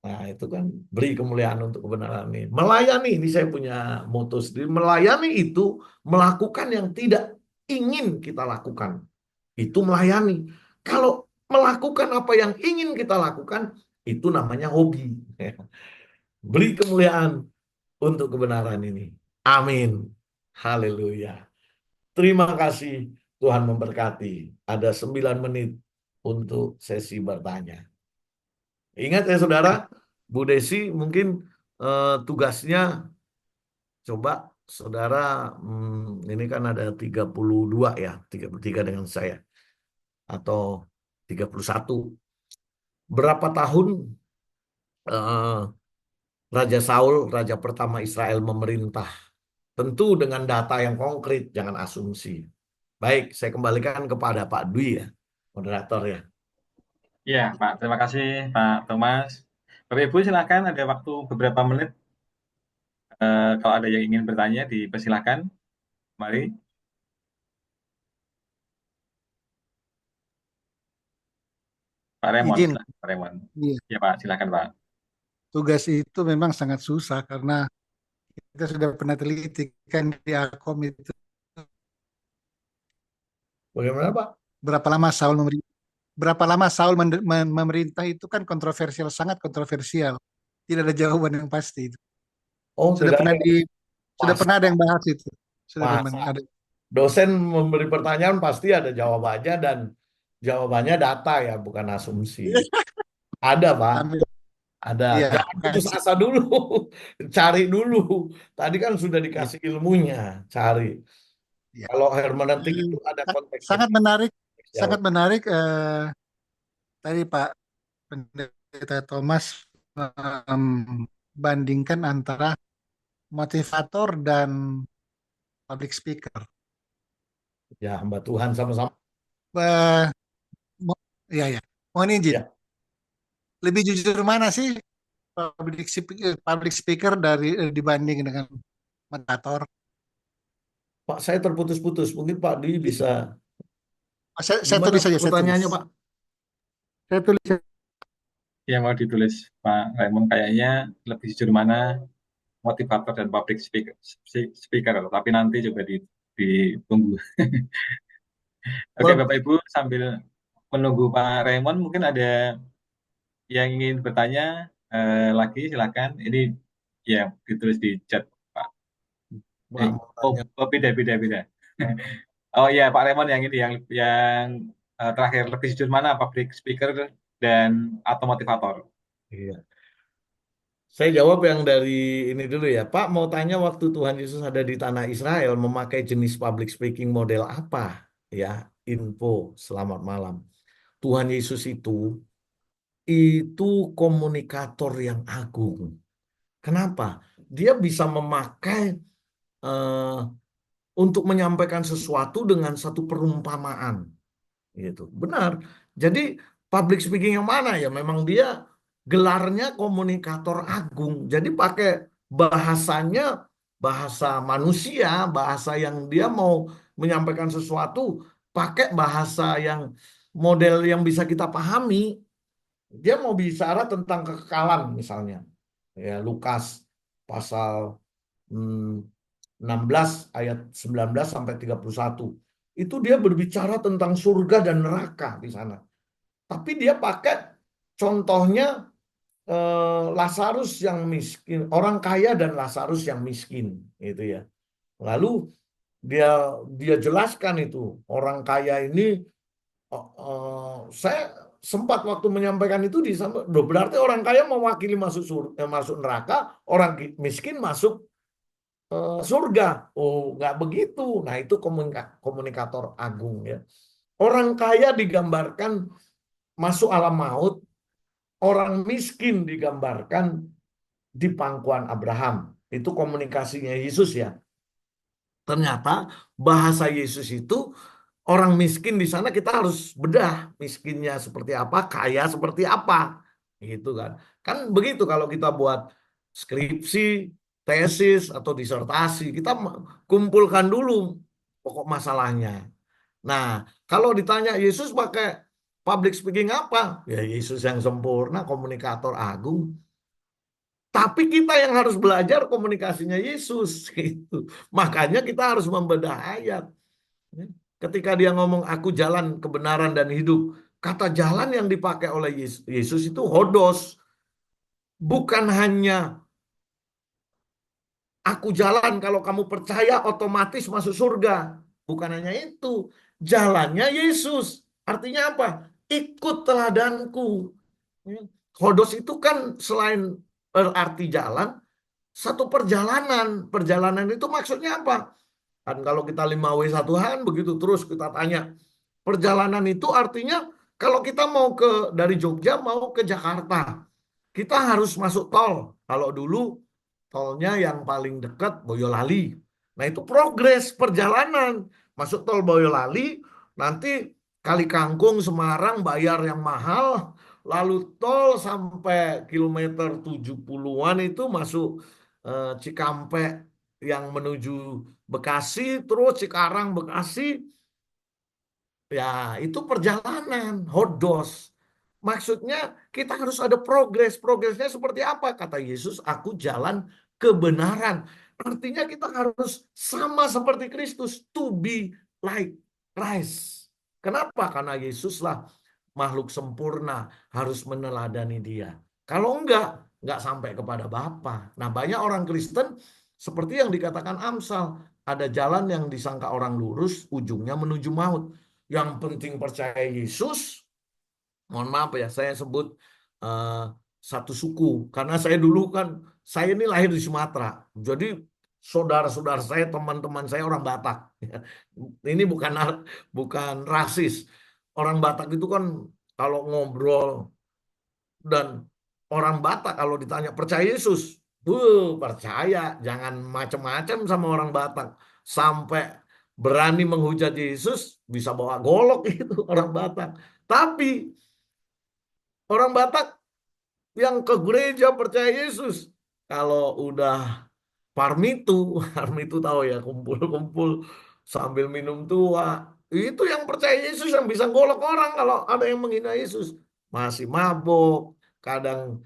Speaker 3: Nah, itu kan beri kemuliaan untuk kebenaran ini. Melayani, ini saya punya moto sendiri. Melayani itu melakukan yang tidak ingin kita lakukan. Itu melayani. Kalau melakukan apa yang ingin kita lakukan, itu namanya hobi. Beri kemuliaan untuk kebenaran ini. Amin. Haleluya. Terima kasih, Tuhan memberkati. Ada 9 menit untuk sesi bertanya. Ingat ya saudara, Bu Desi mungkin tugasnya coba saudara, ini kan ada 32 ya, 33 dengan saya, atau 31. Berapa tahun Raja Saul, Raja pertama Israel memerintah? Tentu dengan data yang konkret, jangan asumsi. Baik, saya kembalikan kepada Pak Dwi ya, moderator ya.
Speaker 1: Iya, Pak. Terima kasih, Pak Thomas. Bapak Ibu, silakan ada waktu beberapa menit. Kalau ada yang ingin bertanya, dipersilakan. Mari. Pak Raymond,
Speaker 5: Izin.
Speaker 1: silakan, Pak Raymond.
Speaker 5: Iya.
Speaker 1: Ya, Pak. Silakan, Pak.
Speaker 5: Tugas itu memang sangat susah karena kita sudah pernah teliti kan di Akom itu
Speaker 3: Bagaimana Pak?
Speaker 5: berapa lama Saul memerintah itu kan kontroversial, sangat kontroversial. Tidak ada jawaban yang pasti itu.
Speaker 3: Oh,
Speaker 5: Sudah pernah
Speaker 3: Pasti.
Speaker 5: pernah ada yang bahas itu. Sudah
Speaker 3: Masa.
Speaker 5: ada.
Speaker 3: Dosen memberi pertanyaan pasti ada jawabannya, dan jawabannya data ya, bukan asumsi. Ada Pak,
Speaker 5: Amin.
Speaker 3: ada.
Speaker 5: Iya,
Speaker 3: Jangan putus asa dulu, cari dulu. Tadi kan sudah dikasih ilmunya, cari.
Speaker 5: Iya.
Speaker 3: Kalau hermeneutik itu ada konteks.
Speaker 5: Sangat menarik,
Speaker 3: Ya.
Speaker 5: sangat menarik. Tadi Pak Pendeta Thomas membandingkan antara motivator dan public speaker.
Speaker 3: Ya, hamba Tuhan sama-sama.
Speaker 5: Eh, iya ya. Mohon izin.
Speaker 3: Ya,
Speaker 5: Lebih jujur mana sih public speaker dibanding dengan moderator?
Speaker 3: Pak, saya terputus-putus. Mungkin Pak Dwi bisa.
Speaker 5: Saya
Speaker 3: Gimana
Speaker 5: tulis saja, saya tulis.
Speaker 3: pertanyaannya, Pak?
Speaker 5: Saya tulis.
Speaker 1: Ya mau ditulis Pak Raymond, kayaknya lebih jujur mana motivator dan public speaker, tapi nanti coba ditunggu. Oke
Speaker 3: Well,
Speaker 1: Bapak Ibu, sambil menunggu Pak Raymond, mungkin ada yang ingin bertanya lagi, silakan. Ini ya ditulis di chat Pak.
Speaker 3: Pak mau
Speaker 1: Oh,
Speaker 3: tanya.
Speaker 1: oh, beda. Oh iya Pak Raymond, yang ini yang terakhir, lebih jujur mana public speaker dan atau motivator?
Speaker 3: Iya. Saya jawab yang dari ini dulu ya. Pak mau tanya, waktu Tuhan Yesus ada di tanah Israel memakai jenis public speaking model apa? Ya, info. Selamat malam. Tuhan Yesus itu komunikator yang agung. Kenapa? Dia bisa memakai eh, untuk menyampaikan sesuatu dengan satu perumpamaan. Gitu. Benar. Jadi public speaking yang mana ya? Memang dia gelarnya komunikator agung. Jadi pakai bahasanya bahasa manusia, bahasa yang dia mau menyampaikan sesuatu, pakai bahasa yang model yang bisa kita pahami. Dia mau bicara tentang kekekalan misalnya. Ya, Lukas pasal 16 ayat 19 sampai 31. Itu dia berbicara tentang surga dan neraka di sana. Tapi dia pakai contohnya Lazarus yang miskin, orang kaya dan Lazarus yang miskin, gitu ya. Lalu dia dia jelaskan itu orang kaya ini, saya sempat waktu menyampaikan itu berarti orang kaya mewakili masuk masuk neraka, orang miskin masuk surga. Oh, nggak begitu. Nah, itu komunikator agung ya. Orang kaya digambarkan masuk alam maut, orang miskin digambarkan di pangkuan Abraham. Itu komunikasinya Yesus ya. Ternyata bahasa Yesus itu orang miskin di sana kita harus bedah miskinnya seperti apa, kaya seperti apa. Gitu kan. Kan begitu kalau kita buat skripsi, tesis atau disertasi, kita kumpulkan dulu pokok masalahnya. Nah, kalau ditanya Yesus pakai public speaking apa? Ya Yesus yang sempurna, komunikator agung. Tapi kita yang harus belajar komunikasinya Yesus gitu. Makanya kita harus membedah ayat. Ketika dia ngomong aku jalan kebenaran dan hidup, kata jalan yang dipakai oleh Yesus itu hodos. Bukan hanya aku jalan, kalau kamu percaya otomatis masuk surga. Bukan hanya itu. Jalannya Yesus. Artinya apa? Ikut teladanku. Hodos itu kan selain berarti jalan, satu perjalanan. Perjalanan itu maksudnya apa? Kan kalau kita 5W1H begitu terus kita tanya. Perjalanan itu artinya kalau kita mau dari Jogja mau ke Jakarta, kita harus masuk tol. Kalau dulu tolnya yang paling dekat Boyolali. Nah, itu progres perjalanan. Masuk tol Boyolali, nanti Kali Kangkung, Semarang bayar yang mahal, lalu tol sampai kilometer 70-an itu masuk Cikampek yang menuju Bekasi, terus Cikarang, Bekasi. Ya, itu perjalanan, hodos. Maksudnya kita harus ada progres. Progresnya seperti apa? Kata Yesus, aku jalan kebenaran. Artinya kita harus sama seperti Kristus. To be like Christ. Kenapa? Karena Yesuslah makhluk sempurna, harus meneladani dia. Kalau enggak sampai kepada Bapa. Nah, banyak orang Kristen seperti yang dikatakan Amsal. Ada jalan yang disangka orang lurus, ujungnya menuju maut. Yang penting percaya Yesus. Mohon maaf ya, saya sebut uh, satu suku. Karena saya dulu kan, saya ini lahir di Sumatera. Jadi saudara-saudara saya, teman-teman saya orang Batak. Ini bukan rasis. Orang Batak itu kan kalau ngobrol, dan orang Batak kalau ditanya percaya Yesus, percaya, jangan macam-macam sama orang Batak. sampai berani menghujat Yesus, bisa bawa golok itu orang Batak. Tapi orang Batak yang ke gereja percaya Yesus, kalau udah Parmitu, Parmitu tahu ya, kumpul-kumpul sambil minum tua. Itu yang percaya Yesus yang bisa golok orang kalau ada yang menghina Yesus. Masih mabuk, kadang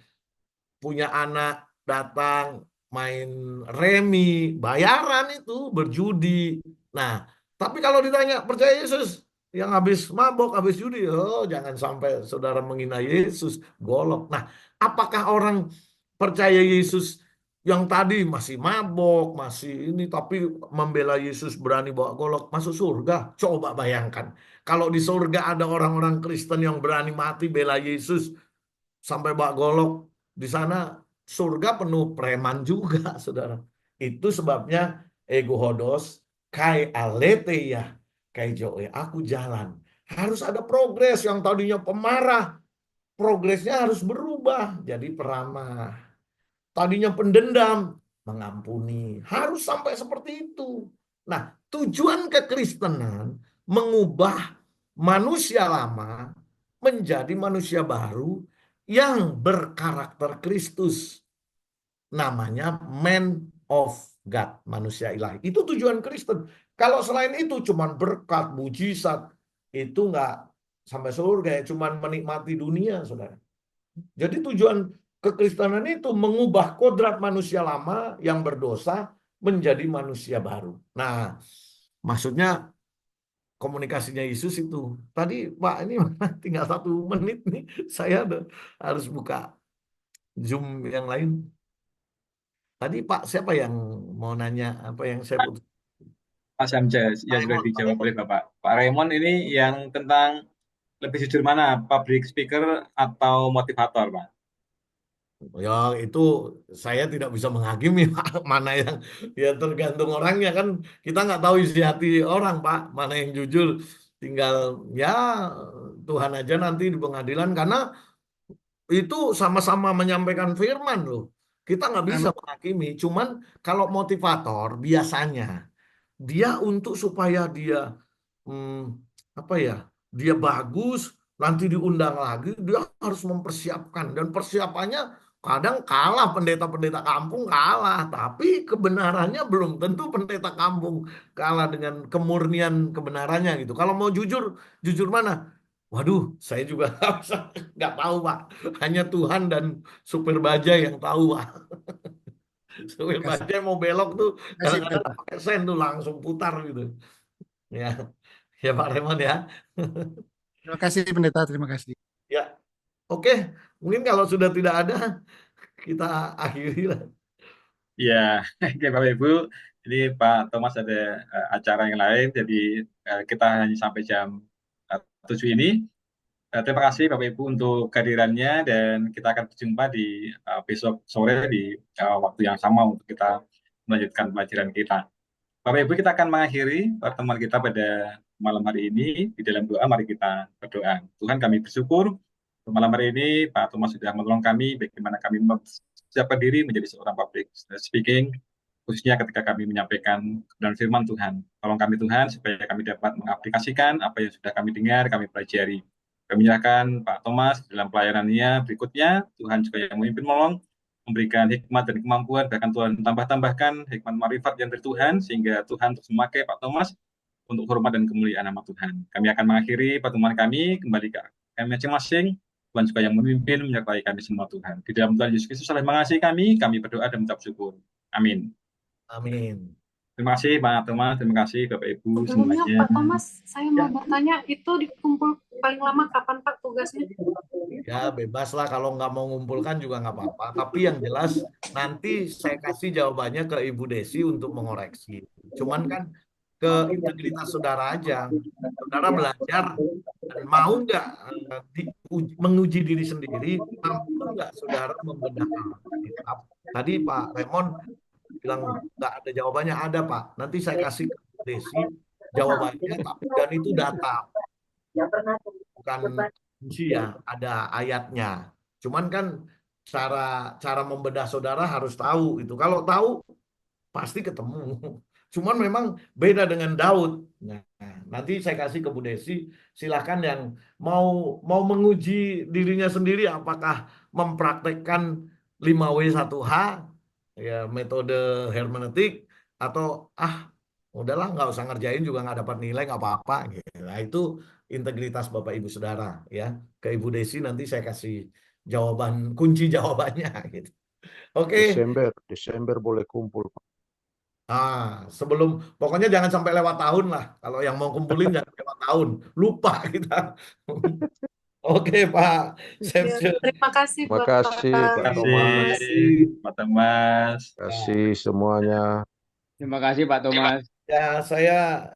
Speaker 3: punya anak datang main remi, bayaran itu, berjudi. Nah, tapi kalau ditanya percaya Yesus, yang habis mabuk, habis judi, oh jangan sampai saudara menghina Yesus, golok. Nah, apakah orang percaya Yesus yang tadi masih mabok, masih ini, tapi membela Yesus berani bawa golok, masuk surga? Coba bayangkan. Kalau di surga ada orang-orang Kristen yang berani mati bela Yesus sampai bawa golok, di sana surga penuh preman juga, saudara. Itu sebabnya ego hodos, kai alete ya, kai joe, aku jalan. Harus ada progres, yang tadinya pemarah, progresnya harus berubah jadi peramah. Tadinya pendendam, mengampuni. Harus sampai seperti itu. Nah, tujuan kekristenan mengubah manusia lama menjadi manusia baru yang berkarakter Kristus. Namanya man of God, manusia ilahi. Itu tujuan Kristen. Kalau selain itu cuman berkat, mujizat, itu nggak sampai surga ya, cuman menikmati dunia, saudara. Jadi tujuan kekristenan itu mengubah kodrat manusia lama yang berdosa menjadi manusia baru. Nah, maksudnya komunikasinya Yesus itu. Tadi Pak, ini tinggal 1 menit nih. Saya harus buka Zoom yang lain. Tadi Pak, siapa yang mau nanya apa yang saya putus?
Speaker 1: Mas Hamzah, ya sudah
Speaker 3: Raymond.
Speaker 1: dijawab oleh Bapak. Pak Raymond ini yang tentang lebih jujur mana, public speaker atau motivator, Pak?
Speaker 3: Ya itu saya tidak bisa menghakimi Pak, mana yang ya tergantung orangnya kan, kita nggak tahu isi hati orang Pak, mana yang jujur, tinggal ya Tuhan aja nanti di pengadilan, karena itu sama-sama menyampaikan firman loh. Kita nggak bisa
Speaker 5: Amin.
Speaker 3: menghakimi, cuman kalau motivator biasanya dia untuk supaya dia apa ya, dia bagus, nanti diundang lagi, dia harus mempersiapkan, dan persiapannya kadang kalah pendeta-pendeta kampung, kalah, tapi kebenarannya belum tentu pendeta kampung kalah dengan kemurnian kebenarannya gitu. Kalau mau jujur, jujur mana? Waduh, saya juga nggak tahu Pak. Hanya Tuhan dan supir bajai yang tahu Pak. Supir
Speaker 5: Kasih,
Speaker 3: bajai mau belok tuh
Speaker 5: kasih
Speaker 3: kadang-kadang
Speaker 5: pendeta.
Speaker 3: pakai sen tuh langsung putar gitu. Ya, ya Pak Raymond ya.
Speaker 5: Terima kasih pendeta, terima kasih.
Speaker 3: Ya, oke. Mungkin kalau sudah tidak ada, kita akhiri lah.
Speaker 1: Ya, oke Bapak Ibu. Jadi Pak Thomas ada acara yang lain, jadi kita hanya sampai jam 7 ini. Terima kasih Bapak Ibu untuk kehadirannya, dan kita akan berjumpa di besok sore di waktu yang sama untuk kita melanjutkan pelajaran kita. Bapak Ibu, kita akan mengakhiri pertemuan kita pada malam hari ini di dalam doa. Mari kita berdoa. Tuhan, kami bersyukur malam hari ini Pak Thomas sudah menolong kami bagaimana kami mempersiapkan diri menjadi seorang public speaking, khususnya ketika kami menyampaikan kebenaran firman Tuhan. Tolong kami Tuhan supaya kami dapat mengaplikasikan apa yang sudah kami dengar, kami pelajari. Kami menyerahkan Pak Thomas dalam pelayanannya berikutnya. Tuhan juga yang memimpin menolong, memberikan hikmat dan kemampuan, bahkan Tuhan tambahkan hikmat marifat yang dari Tuhan, sehingga Tuhan terus memakai Pak Thomas untuk hormat dan kemuliaan nama Tuhan. Kami akan mengakhiri pertemuan kami, kembali ke kami masing-masing. Tuhan juga yang memimpin, menyertai kami semua Tuhan. Di dalam Tuhan Yesus Kristus saling mengasihi kami berdoa dan mengucap syukur. Amin.
Speaker 3: Amin.
Speaker 1: Terima kasih Pak Thomas, terima kasih Bapak Ibu
Speaker 6: Sebelumnya
Speaker 1: semuanya.
Speaker 6: Pak Thomas, saya mau bertanya, itu dikumpul paling lama kapan Pak tugasnya?
Speaker 3: Ya bebas lah, kalau nggak mau ngumpulkan juga nggak apa-apa. Tapi yang jelas nanti saya kasih jawabannya ke Ibu Desi untuk mengoreksi. Cuman kan ke integritas saudara aja. Saudara belajar dan mau nggak menguji diri sendiri, mampu nggak saudara membedah Alkitab. Tadi Pak Raymond bilang nggak ada jawabannya, ada Pak. Nanti saya kasih ke Desi jawabannya, tapi dan itu data, bukan kunci ya, ada ayatnya. Cuman kan cara membedah saudara harus tahu itu. Kalau tahu pasti ketemu. Cuman memang beda dengan Daud. Nah, nanti saya kasih ke Bu Desi, silakan yang mau mau menguji dirinya sendiri apakah mempraktekkan 5W1H ya metode hermeneutik atau udahlah nggak usah ngerjain juga nggak dapat nilai nggak apa-apa gitu. Nah, itu integritas Bapak Ibu Saudara ya. Ke Ibu Desi nanti saya kasih jawaban kunci jawabannya gitu. Oke.
Speaker 7: Desember boleh kumpul.
Speaker 3: Sebelum pokoknya jangan sampai lewat tahun lah. Kalau yang mau kumpulin jangan lewat tahun. Lupa kita. Oke, Pak.
Speaker 6: Ya, terima kasih
Speaker 7: Terima
Speaker 6: Pak.
Speaker 7: kasih, Pak
Speaker 1: Terima
Speaker 7: Thomas.
Speaker 1: kasih, Pak Thomas.
Speaker 7: Terima kasih semuanya.
Speaker 8: Terima kasih Pak Thomas.
Speaker 3: Ya, saya